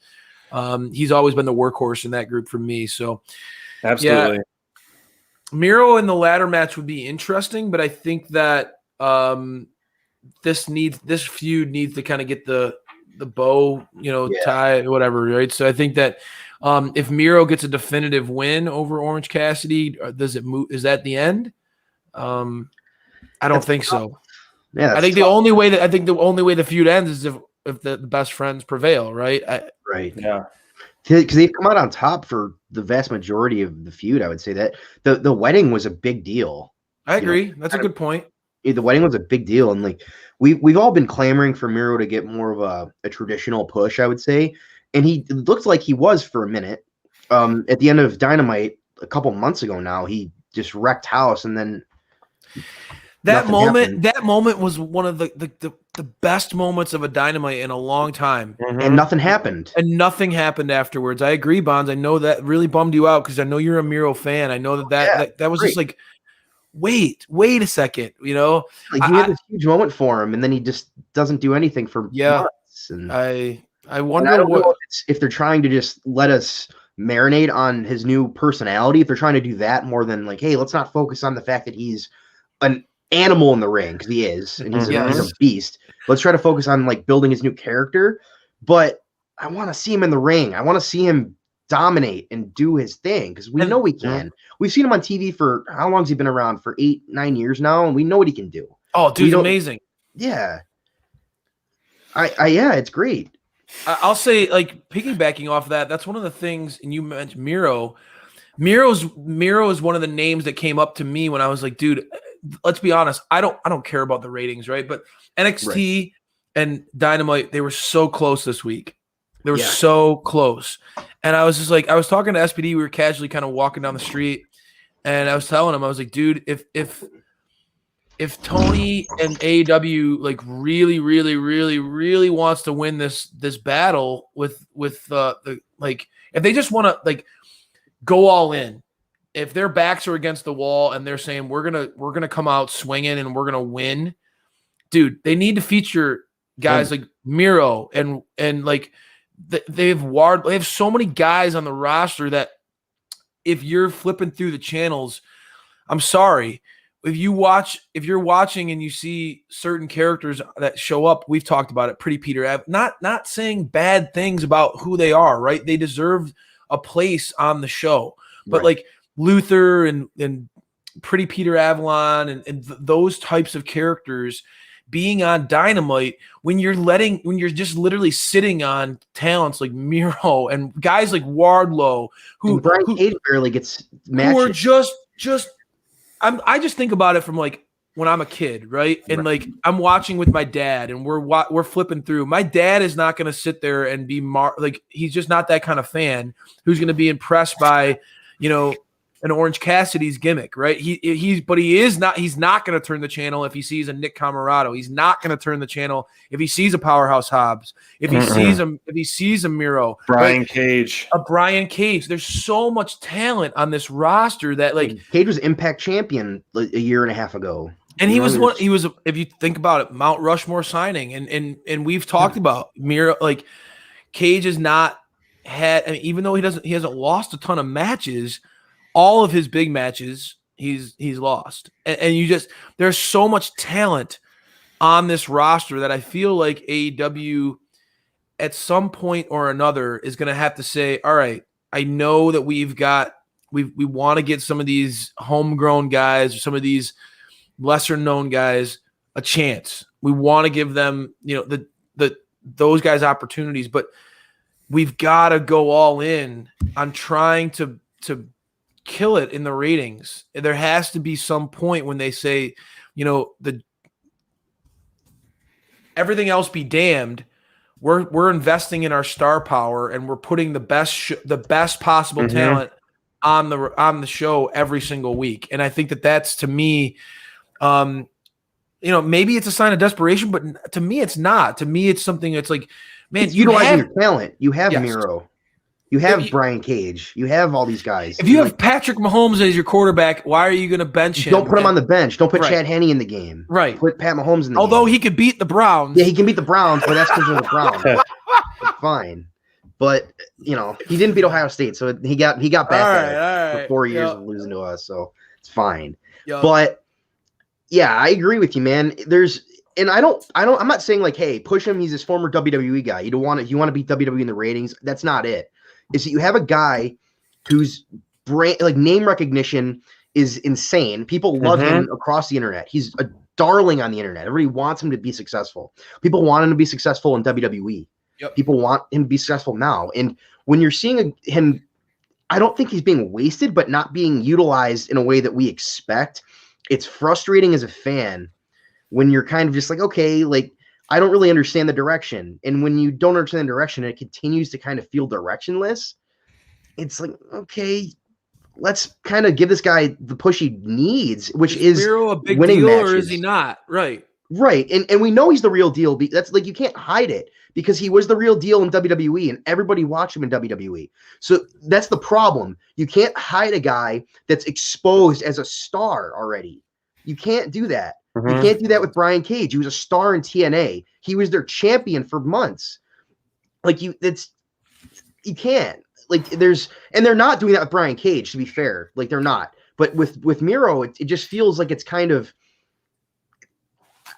He's always been the workhorse in that group for me. So, absolutely. Yeah, Miro in the ladder match would be interesting, but I think that this feud needs to kind of get the bow, tie, whatever, right? So I think that if Miro gets a definitive win over Orange Cassidy, does it move? Is that the end? I don't think so. Yeah, I think the only way the feud ends is if the best friends prevail, right? Right. Yeah. Because they've come out on top for the vast majority of the feud. I would say that the wedding was a big deal. I agree. That's a good point. The wedding was a big deal, and like we've all been clamoring for Miro to get more of a traditional push, I would say, and he looked like he was for a minute. At the end of Dynamite a couple months ago now, he just wrecked house, and then that moment was one of the best moments of a Dynamite in a long time. Mm-hmm. And nothing happened. And nothing happened afterwards. I agree, Bonds. I know that really bummed you out because I know you're a Miro fan. I know that was great. Just like, wait a second, Like he had this huge moment for him, and then he just doesn't do anything for months. And I wonder I don't know if they're trying to just let us marinate on his new personality. If they're trying to do that more than like, hey, let's not focus on the fact that he's an animal in the ring, because he is, and he's a beast. Let's try to focus on like building his new character. But I want to see him in the ring. I want to see him dominate and do his thing, because we know he can. We've seen him on TV for how long has he been around? For 8-9 years now, and we know what he can do. Oh, dude's amazing. Yeah. Yeah, it's great. I'll say, like, piggybacking off that, that's one of the things, and you mentioned Miro. Miro is one of the names that came up to me when I was like, dude, let's be honest, I don't care about the ratings, right? But NXT and Dynamite, they were so close this week. They were so close. And I was just like, I was talking to SPD, we were casually kind of walking down the street, and I was telling him, I was like, dude, if Tony and AEW like really, really, really, really wants to win this battle with the like, if they just want to like go all in, if their backs are against the wall and they're saying we're gonna come out swinging and we're gonna win, dude, they need to feature guys like Miro and like they have so many guys on the roster that if you're flipping through the channels, I'm sorry. If you're watching and you see certain characters that show up, we've talked about it, Pretty Peter, not saying bad things about who they are, right? They deserve a place on the show. But like Luther and Pretty Peter Avalon and those types of characters being on Dynamite, when you're just literally sitting on talents like Miro and guys like Wardlow, who Brian Cage barely gets matches. Who are just I just think about it from like when I'm a kid, right? And like I'm watching with my dad, and we're flipping through. My dad is not going to sit there and be like he's just not that kind of fan who's going to be impressed by, an Orange Cassidy's gimmick, right? He's not going to turn the channel if he sees a Nick Camarado. He's not going to turn the channel if he sees a Powerhouse Hobbs, if he sees a Miro, Brian right? Cage, a Brian Cage. There's so much talent on this roster that like Cage was Impact champion a year and a half ago. And he was if you think about it, Mount Rushmore signing, and we've talked about Miro, like Cage has not had, I mean, even though he hasn't lost a ton of matches, all of his big matches he's lost, and you just, there's so much talent on this roster that I feel like AEW at some point or another is going to have to say, all right, I know that we want to get some of these homegrown guys or some of these lesser known guys a chance. We want to give them, those guys opportunities, but we've got to go all in on trying to kill it in the ratings. There has to be some point when they say, everything else be damned. We're investing in our star power and we're putting the best possible talent on the show every single week. And I think that's, to me, maybe it's a sign of desperation, but to me, it's not. To me, it's something that's like, man, it's utilizing your talent. You have Miro. You have Brian Cage. You have all these guys. If you have Patrick Mahomes as your quarterback, why are you going to bench him? Don't put him on the bench. Don't put Chad Henne in the game. Right. Put Pat Mahomes in the game. Although he could beat the Browns. Yeah, he can beat the Browns, but that's because of the Browns. Fine. But, he didn't beat Ohio State, so he got back at it for 4 years of losing to us, so it's fine. But, yeah, I agree with you, man. I'm not saying like, hey, push him. He's this former WWE guy. You want to beat WWE in the ratings. That's not it. Is that you have a guy whose name recognition is insane. People love him across the internet. He's a darling on the internet. Everybody wants him to be successful. People want him to be successful in WWE. Yep. People want him to be successful now. And when you're seeing him, I don't think he's being wasted, but not being utilized in a way that we expect. It's frustrating as a fan when you're kind of just like, okay, like, I don't really understand the direction. And when you don't understand the direction and it continues to kind of feel directionless, it's like, okay, let's kind of give this guy the push he needs, which is Miro a big winning deal, matches. or is he not? Right. Right. And we know he's the real deal. That's like, you can't hide it because he was the real deal in WWE and everybody watched him in WWE. So that's the problem. You can't hide a guy that's exposed as a star already. You can't do that. You can't do that with Brian Cage. He was a star in TNA. He was their champion for months. Like you can't. Like they're not doing that with Brian Cage, to be fair. Like they're not. But with Miro, it just feels like it's kind of,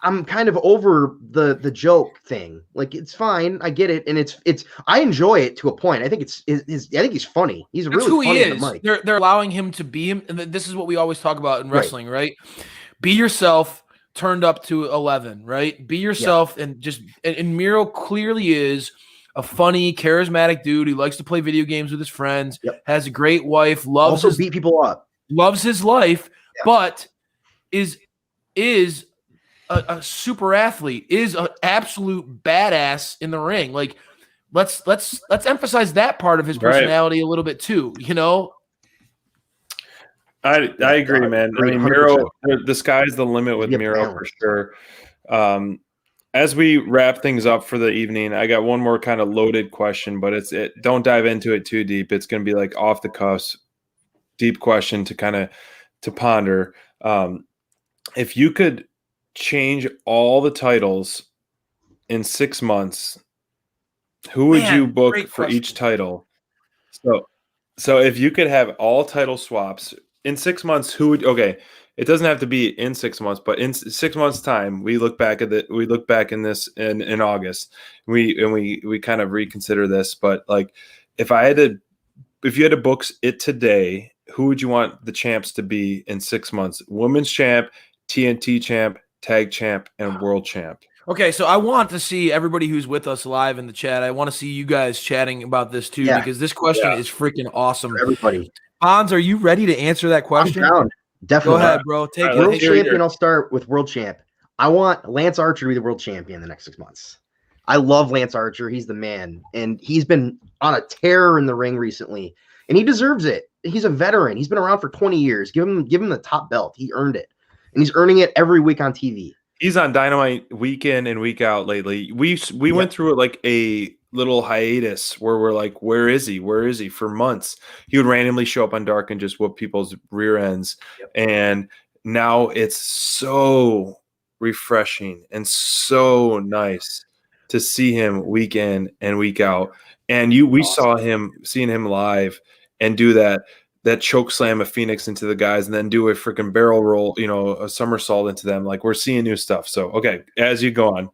I'm kind of over the joke thing. Like it's fine, I get it, and it's I enjoy it to a point. I think I think he's funny. He's really who funny he on is. the mic. They're allowing him to be him, and this is what we always talk about in wrestling, right? Be yourself, turned up to 11, right? Be yourself, and Miro clearly is a funny, charismatic dude who likes to play video games with his friends. Has a great wife, loves beat people up, loves his life, but is a super athlete, is an absolute badass in the ring. Like let's emphasize that part of his personality a little bit too, I agree, man. I mean, Miro, the sky's the limit with Miro for sure. As we wrap things up for the evening, I got one more kind of loaded question, but don't dive into it too deep. It's going to be like off the cuffs, deep question to ponder. If you could change all the titles in 6 months, who would you book for each title? So if you could have all title swaps in 6 months, it doesn't have to be in 6 months, but in 6 months' time, we look back in this in August. We kind of reconsider this, but like if you had to book it today, who would you want the champs to be in 6 months? Women's champ, TNT champ, tag champ, and world champ. Okay, so I want to see everybody who's with us live in the chat. I want to see you guys chatting about this too, because this question is freaking awesome. For everybody. Hans, are you ready to answer that question? I'm down. Definitely. Go ahead, bro. Take it. World champion. I'll start with world champ. I want Lance Archer to be the world champion in the next 6 months. I love Lance Archer. He's the man, and he's been on a tear in the ring recently, and he deserves it. he's a veteran. He's been around for 20 years. Give him the top belt. He earned it, and he's earning it every week on TV. He's on Dynamite week in and week out lately. We went through it like a little hiatus where we're like, where is he? Where is he? For months, he would randomly show up on Dark and just whoop people's rear ends. And now it's so refreshing and so nice to see him week in and week out. And we saw seeing him live and do that choke slam of Phoenix into the guys and then do a freaking barrel roll, a somersault into them. Like, we're seeing new stuff. So, okay, as you go on.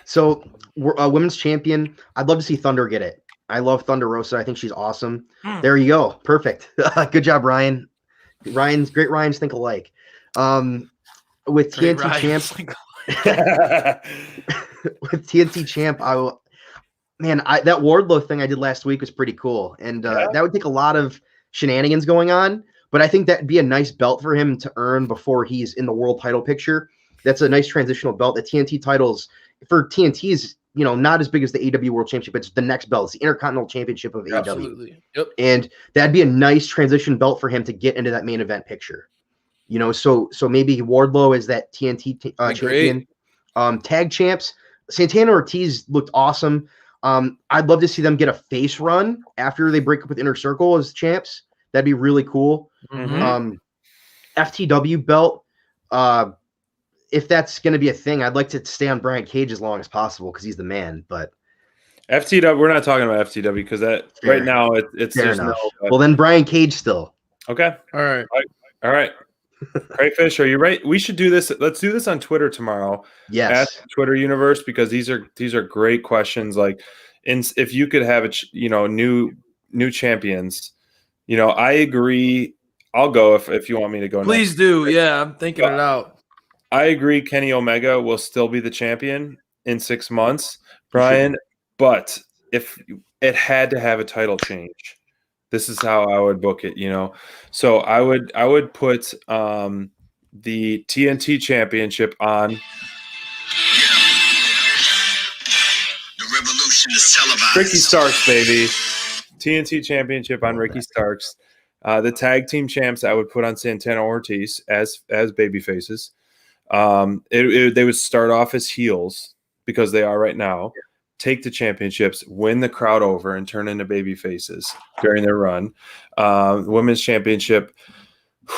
So, women's champion, I'd love to see Thunder get it. I love Thunder Rosa. I think she's awesome. There you go. Perfect. Good job, Ryan. Great Ryans think alike. With TNT champ, with TNT champ, that Wardlow thing I did last week was pretty cool. And that would take a lot of shenanigans going on, but I think that'd be a nice belt for him to earn before he's in the world title picture. That's a nice transitional belt. The TNT titles for TNT is, not as big as the AEW World Championship. It's the next belt. It's the Intercontinental Championship of AEW. Absolutely. Yep. And that'd be a nice transition belt for him to get into that main event picture. So maybe Wardlow is that TNT champion. Tag champs, Santana Ortiz looked awesome. I'd love to see them get a face run after they break up with Inner Circle as champs. That'd be really cool. Mm-hmm. FTW belt, if that's going to be a thing, I'd like to stay on Brian Cage as long as possible because he's the man. But FTW, we're not talking about FTW because that Fair. right now it's Fair just enough. no. Well, then Brian Cage still. Okay. All right. Crayfish, are you right? We should do this. Let's do this on Twitter tomorrow. Yes. At Twitter universe, because these are great questions. Like, if you could have new champions, I agree. I'll go if you want me to go. Please next. do. Yeah, I'm thinking it out. I agree. Kenny Omega will still be the champion in 6 months, Brian. But if it had to have a title change, this is how I would book it, So I would put the TNT Championship on. The revolution is televised. Ricky Starks, baby. TNT Championship on Ricky Starks. The tag team champs I would put on Santana Ortiz as baby faces. They would start off as heels because they are right now. Take the championships, win the crowd over, and turn into baby faces during their run. Women's championship.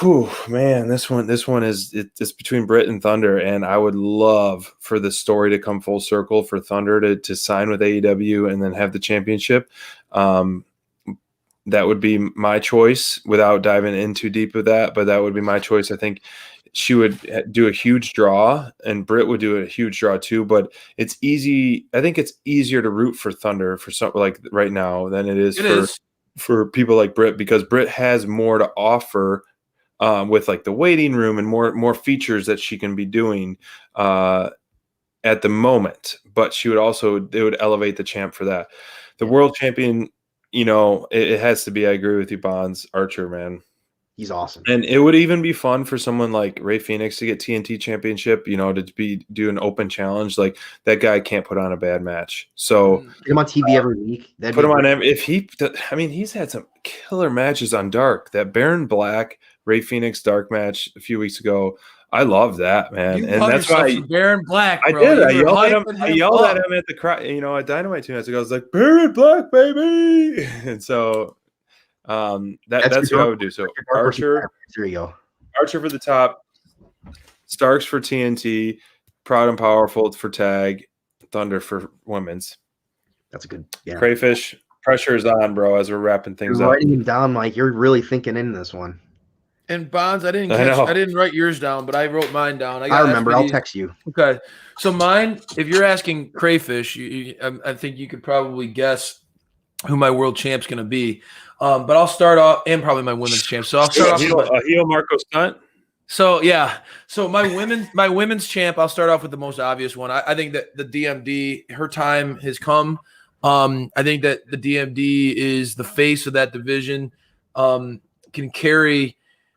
Whew, man, this one is it's between Britt and Thunder, and I would love for the story to come full circle for Thunder to sign with AEW and then have the championship. That would be my choice without diving in too deep with that, but that would be my choice. I think she would do a huge draw, and Britt would do a huge draw too. But it's easy. I think it's easier to root for Thunder for something like right now than it is for people like Britt, because Britt has more to offer with like the waiting room and more features that she can be doing at the moment. But it would elevate the champ for that. The world champion, it has to be. I agree with you, Bonds. Archer, man. He's awesome. And it would even be fun for someone like Ray Phoenix to get TNT championship, to do an open challenge. Like, that guy can't put on a bad match. So put him on TV every week. Put him on he's had some killer matches on Dark. That Baron Black, Ray Phoenix Dark match a few weeks ago. I love that, man. And that's why Baron Black, bro. I did. I yelled at him at the crowd, at Dynamite 2 nights ago. I was like, Baron Black, baby. And so that's what I would do. So Archer, there you go. Archer for the top, Starks for TNT, Proud and Powerful for tag, Thunder for women's. That's a good. Yeah. Crayfish, pressure is on, bro. As we're wrapping things You're up. writing him down, Mike. You're really thinking in this one. And Bonds, I didn't write yours down, but I wrote mine down. I remember. I'll text you. Okay, so mine. If you're asking Crayfish, I think you could probably guess who my world champ's going to be. But I'll start off, and probably my women's champ. So I'll start off with heel Marco Stunt. So yeah, so my women's champ. I'll start off with the most obvious one. I think that the DMD, her time has come. I think that the DMD is the face of that division. Can carry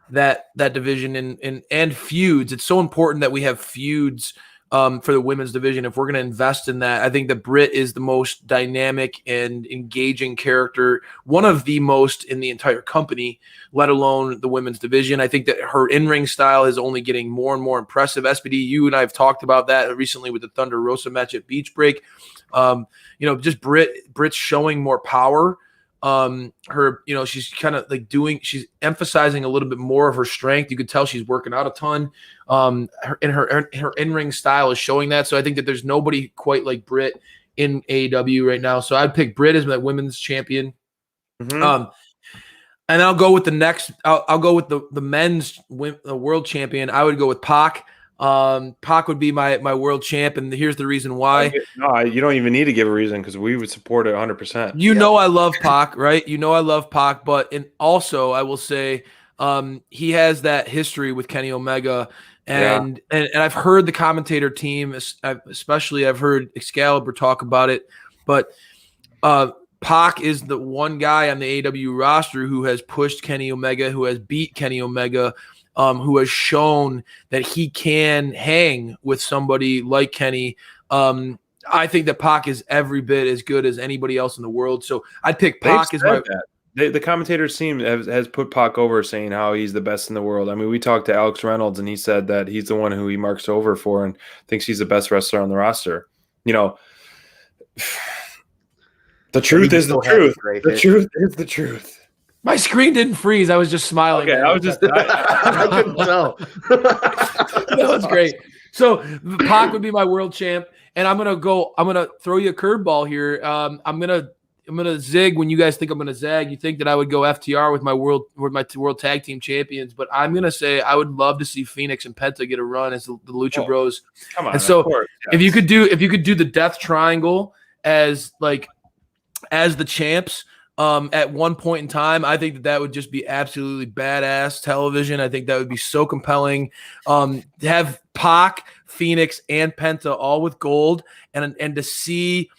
that division and feuds. It's so important that we have feuds for the women's division. If we're going to invest in that, I think that Britt is the most dynamic and engaging character, one of the most in the entire company, let alone the women's division. I think that her in-ring style is only getting more and more impressive. SPD, you and I have talked about that recently with the Thunder Rosa match at Beach Break. Just Britt's showing more power. She's kind of like she's emphasizing a little bit more of her strength. You could tell she's working out a ton. Her in-ring style is showing that. So I think that there's nobody quite like Britt in AEW right now. So I'd pick Britt as my women's champion. And I'll go with the next. I'll go with the men's world champion. I would go with Pac. Pac would be my world champ, and here's the reason why. No, you don't even need to give a reason because we would support it 100%. You know I love Pac, right? You know I love Pac, but also I will say he has that history with Kenny Omega, and I've heard the commentator team, especially I've heard Excalibur talk about it, but Pac is the one guy on the AEW roster who has pushed Kenny Omega, who has beat Kenny Omega, who has shown that he can hang with somebody like Kenny. I think that Pac is every bit as good as anybody else in the world. So I'd pick Pac as my. The commentators team has put Pac over, saying how he's the best in the world. I mean, we talked to Alex Reynolds, and he said that he's the one who he marks over for and thinks he's the best wrestler on the roster. The truth is the truth. The truth is the truth. My screen didn't freeze. I was just smiling. Okay, I was just. I couldn't tell. That was great. So Pac would be my world champ, and I'm gonna throw you a curveball here. I'm gonna zig when you guys think I'm gonna zag. You think that I would go FTR with my world tag team champions, but I'm gonna say I would love to see Phoenix and Penta get a run as the Lucha Bros. Come on, and so of course, yes. if you could do the Death Triangle as the champs. At one point in time, I think that would just be absolutely badass television. I think that would be so compelling. Have Pac, Phoenix, and Penta all with gold, and to see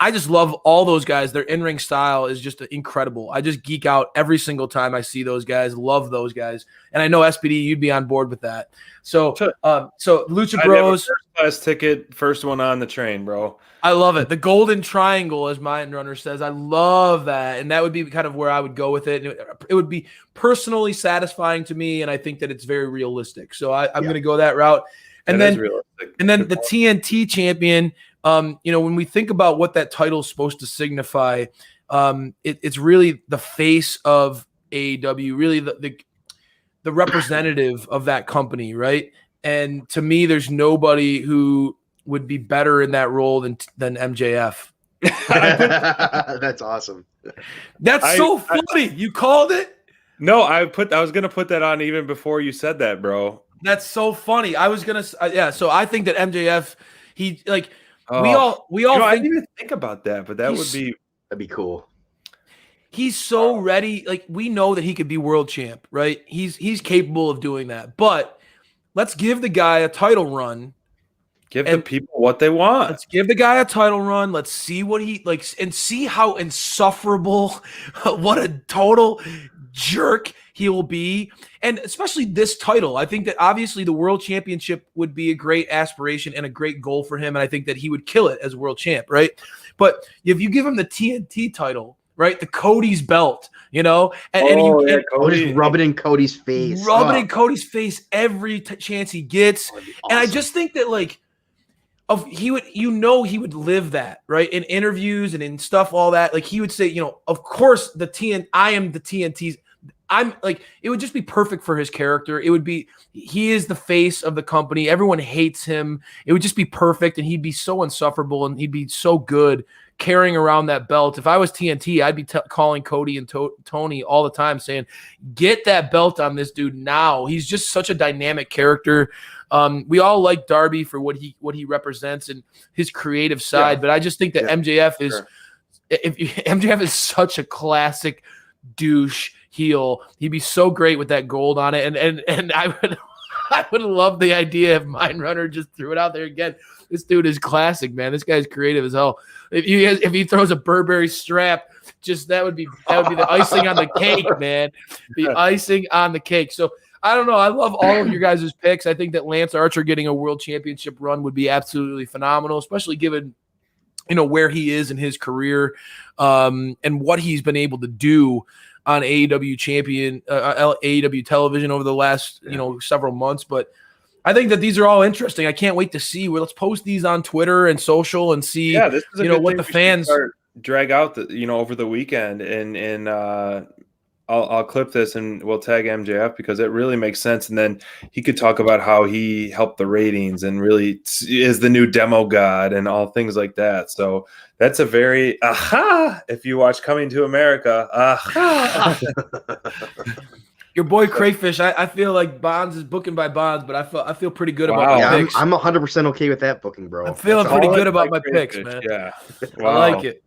I just love all those guys. Their in-ring style is just incredible. I just geek out every single time I see those guys. Love those guys, and I know SPD, you'd be on board with that. So Lucha Bros, first class ticket, first one on the train, bro. I love it. The Golden Triangle, as Mind Runner says. I love that. And that would be kind of where I would go with it. It would be personally satisfying to me, and I think that it's very realistic. So I'm going to go that route. And then the TNT champion, when we think about what that title is supposed to signify, it's really the face of AEW, really the representative of that company, right? And to me, there's nobody who would be better in that role than MJF. That's awesome. That's so funny. You called it? No, I was gonna put that on even before you said that, bro. That's so funny. I was gonna, So I think that MJF, we all think, I didn't even think about that, but that'd be cool. He's so ready. Like, we know that he could be world champ, right? He's capable of doing that. But let's give the guy a title run. Give the people what they want. Let's give the guy a title run. Let's see what he likes and see how insufferable, what a total jerk he will be. And especially this title. I think that obviously the world championship would be a great aspiration and a great goal for him. And I think that he would kill it as world champ, right? But if you give him the TNT title, right, the Cody's belt, and Cody, rub it in Cody's face. Rub it in Cody's face every chance he gets. Awesome. And I just think that, he would live that, right? In interviews and in stuff, all that. Like, he would say, of course I am the TNT's. I'm like, it would just be perfect for his character. It would be, he is the face of the company. Everyone hates him. It would just be perfect. And he'd be so insufferable and he'd be so good carrying around that belt. If I was TNT, I'd be calling Cody and Tony all the time saying, get that belt on this dude now. He's just such a dynamic character. We all like Darby for what he represents and his creative side, but I just think that MJF MJF is such a classic douche heel. He'd be so great with that gold on it, and I would love the idea if Mind Runner just threw it out there again. This dude is classic, man. This guy's creative as hell. If he throws a Burberry strap, that would be the icing on the cake, man. The icing on the cake. So I don't know. I love all of your guys' picks. I think that Lance Archer getting a world championship run would be absolutely phenomenal, especially given where he is in his career, and what he's been able to do on AEW television over the last several months. But I think that these are all interesting. I can't wait to see. Let's post these on Twitter and social and see. Yeah, this is a good what thing the we should fans drag out over the weekend, and I'll clip this and we'll tag MJF because it really makes sense. And then he could talk about how he helped the ratings and really is the new demo god and all things like that. So that's a very if you watch Coming to America, Your boy Crayfish, I feel like Bonds is booking by Bonds, but I feel pretty good about Yeah, my picks. I'm 100% okay with that booking, bro. I'm feeling pretty good about my Crayfish, picks, man. Yeah, I like it.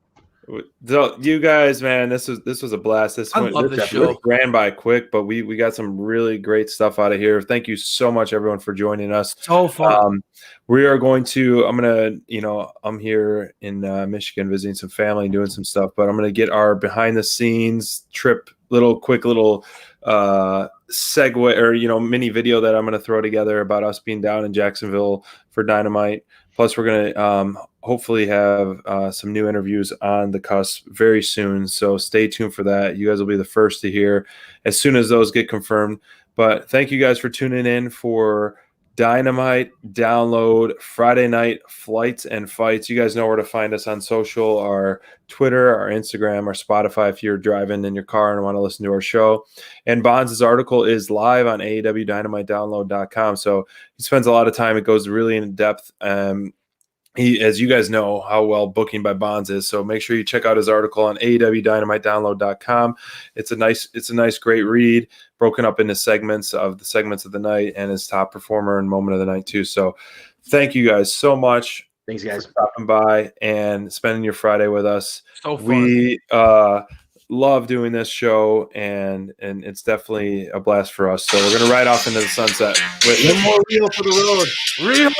So you guys, man, this was a blast. I love this show. Ran by quick, but we got some really great stuff out of here. Thank you so much, everyone, for joining us. So fun. We are going to. I'm here in Michigan visiting some family and doing some stuff, but I'm gonna get our behind the scenes trip, quick little segue or mini video that I'm gonna throw together about us being down in Jacksonville for Dynamite. Plus, we're gonna hopefully have some new interviews on the cusp very soon. So stay tuned for that. You guys will be the first to hear as soon as those get confirmed. But thank you guys for tuning in for Dynamite Download Friday Night Flights and Fights. You guys know where to find us on social, our Twitter, our Instagram, our Spotify if you're driving in your car and want to listen to our show. And Bonds' article is live on AEWDynamiteDownload.com. So he spends a lot of time. It goes really in depth. As you guys know how well booking by Bonds is, so make sure you check out his article on AEWDynamiteDownload.com. It's a nice, great read, broken up into segments of the night and his top performer and moment of the night too. So, thank you guys so much. Thanks, guys, for stopping by and spending your Friday with us. So fun. We love doing this show, and it's definitely a blast for us. So we're gonna ride off into the sunset. One more reel for the road. Real.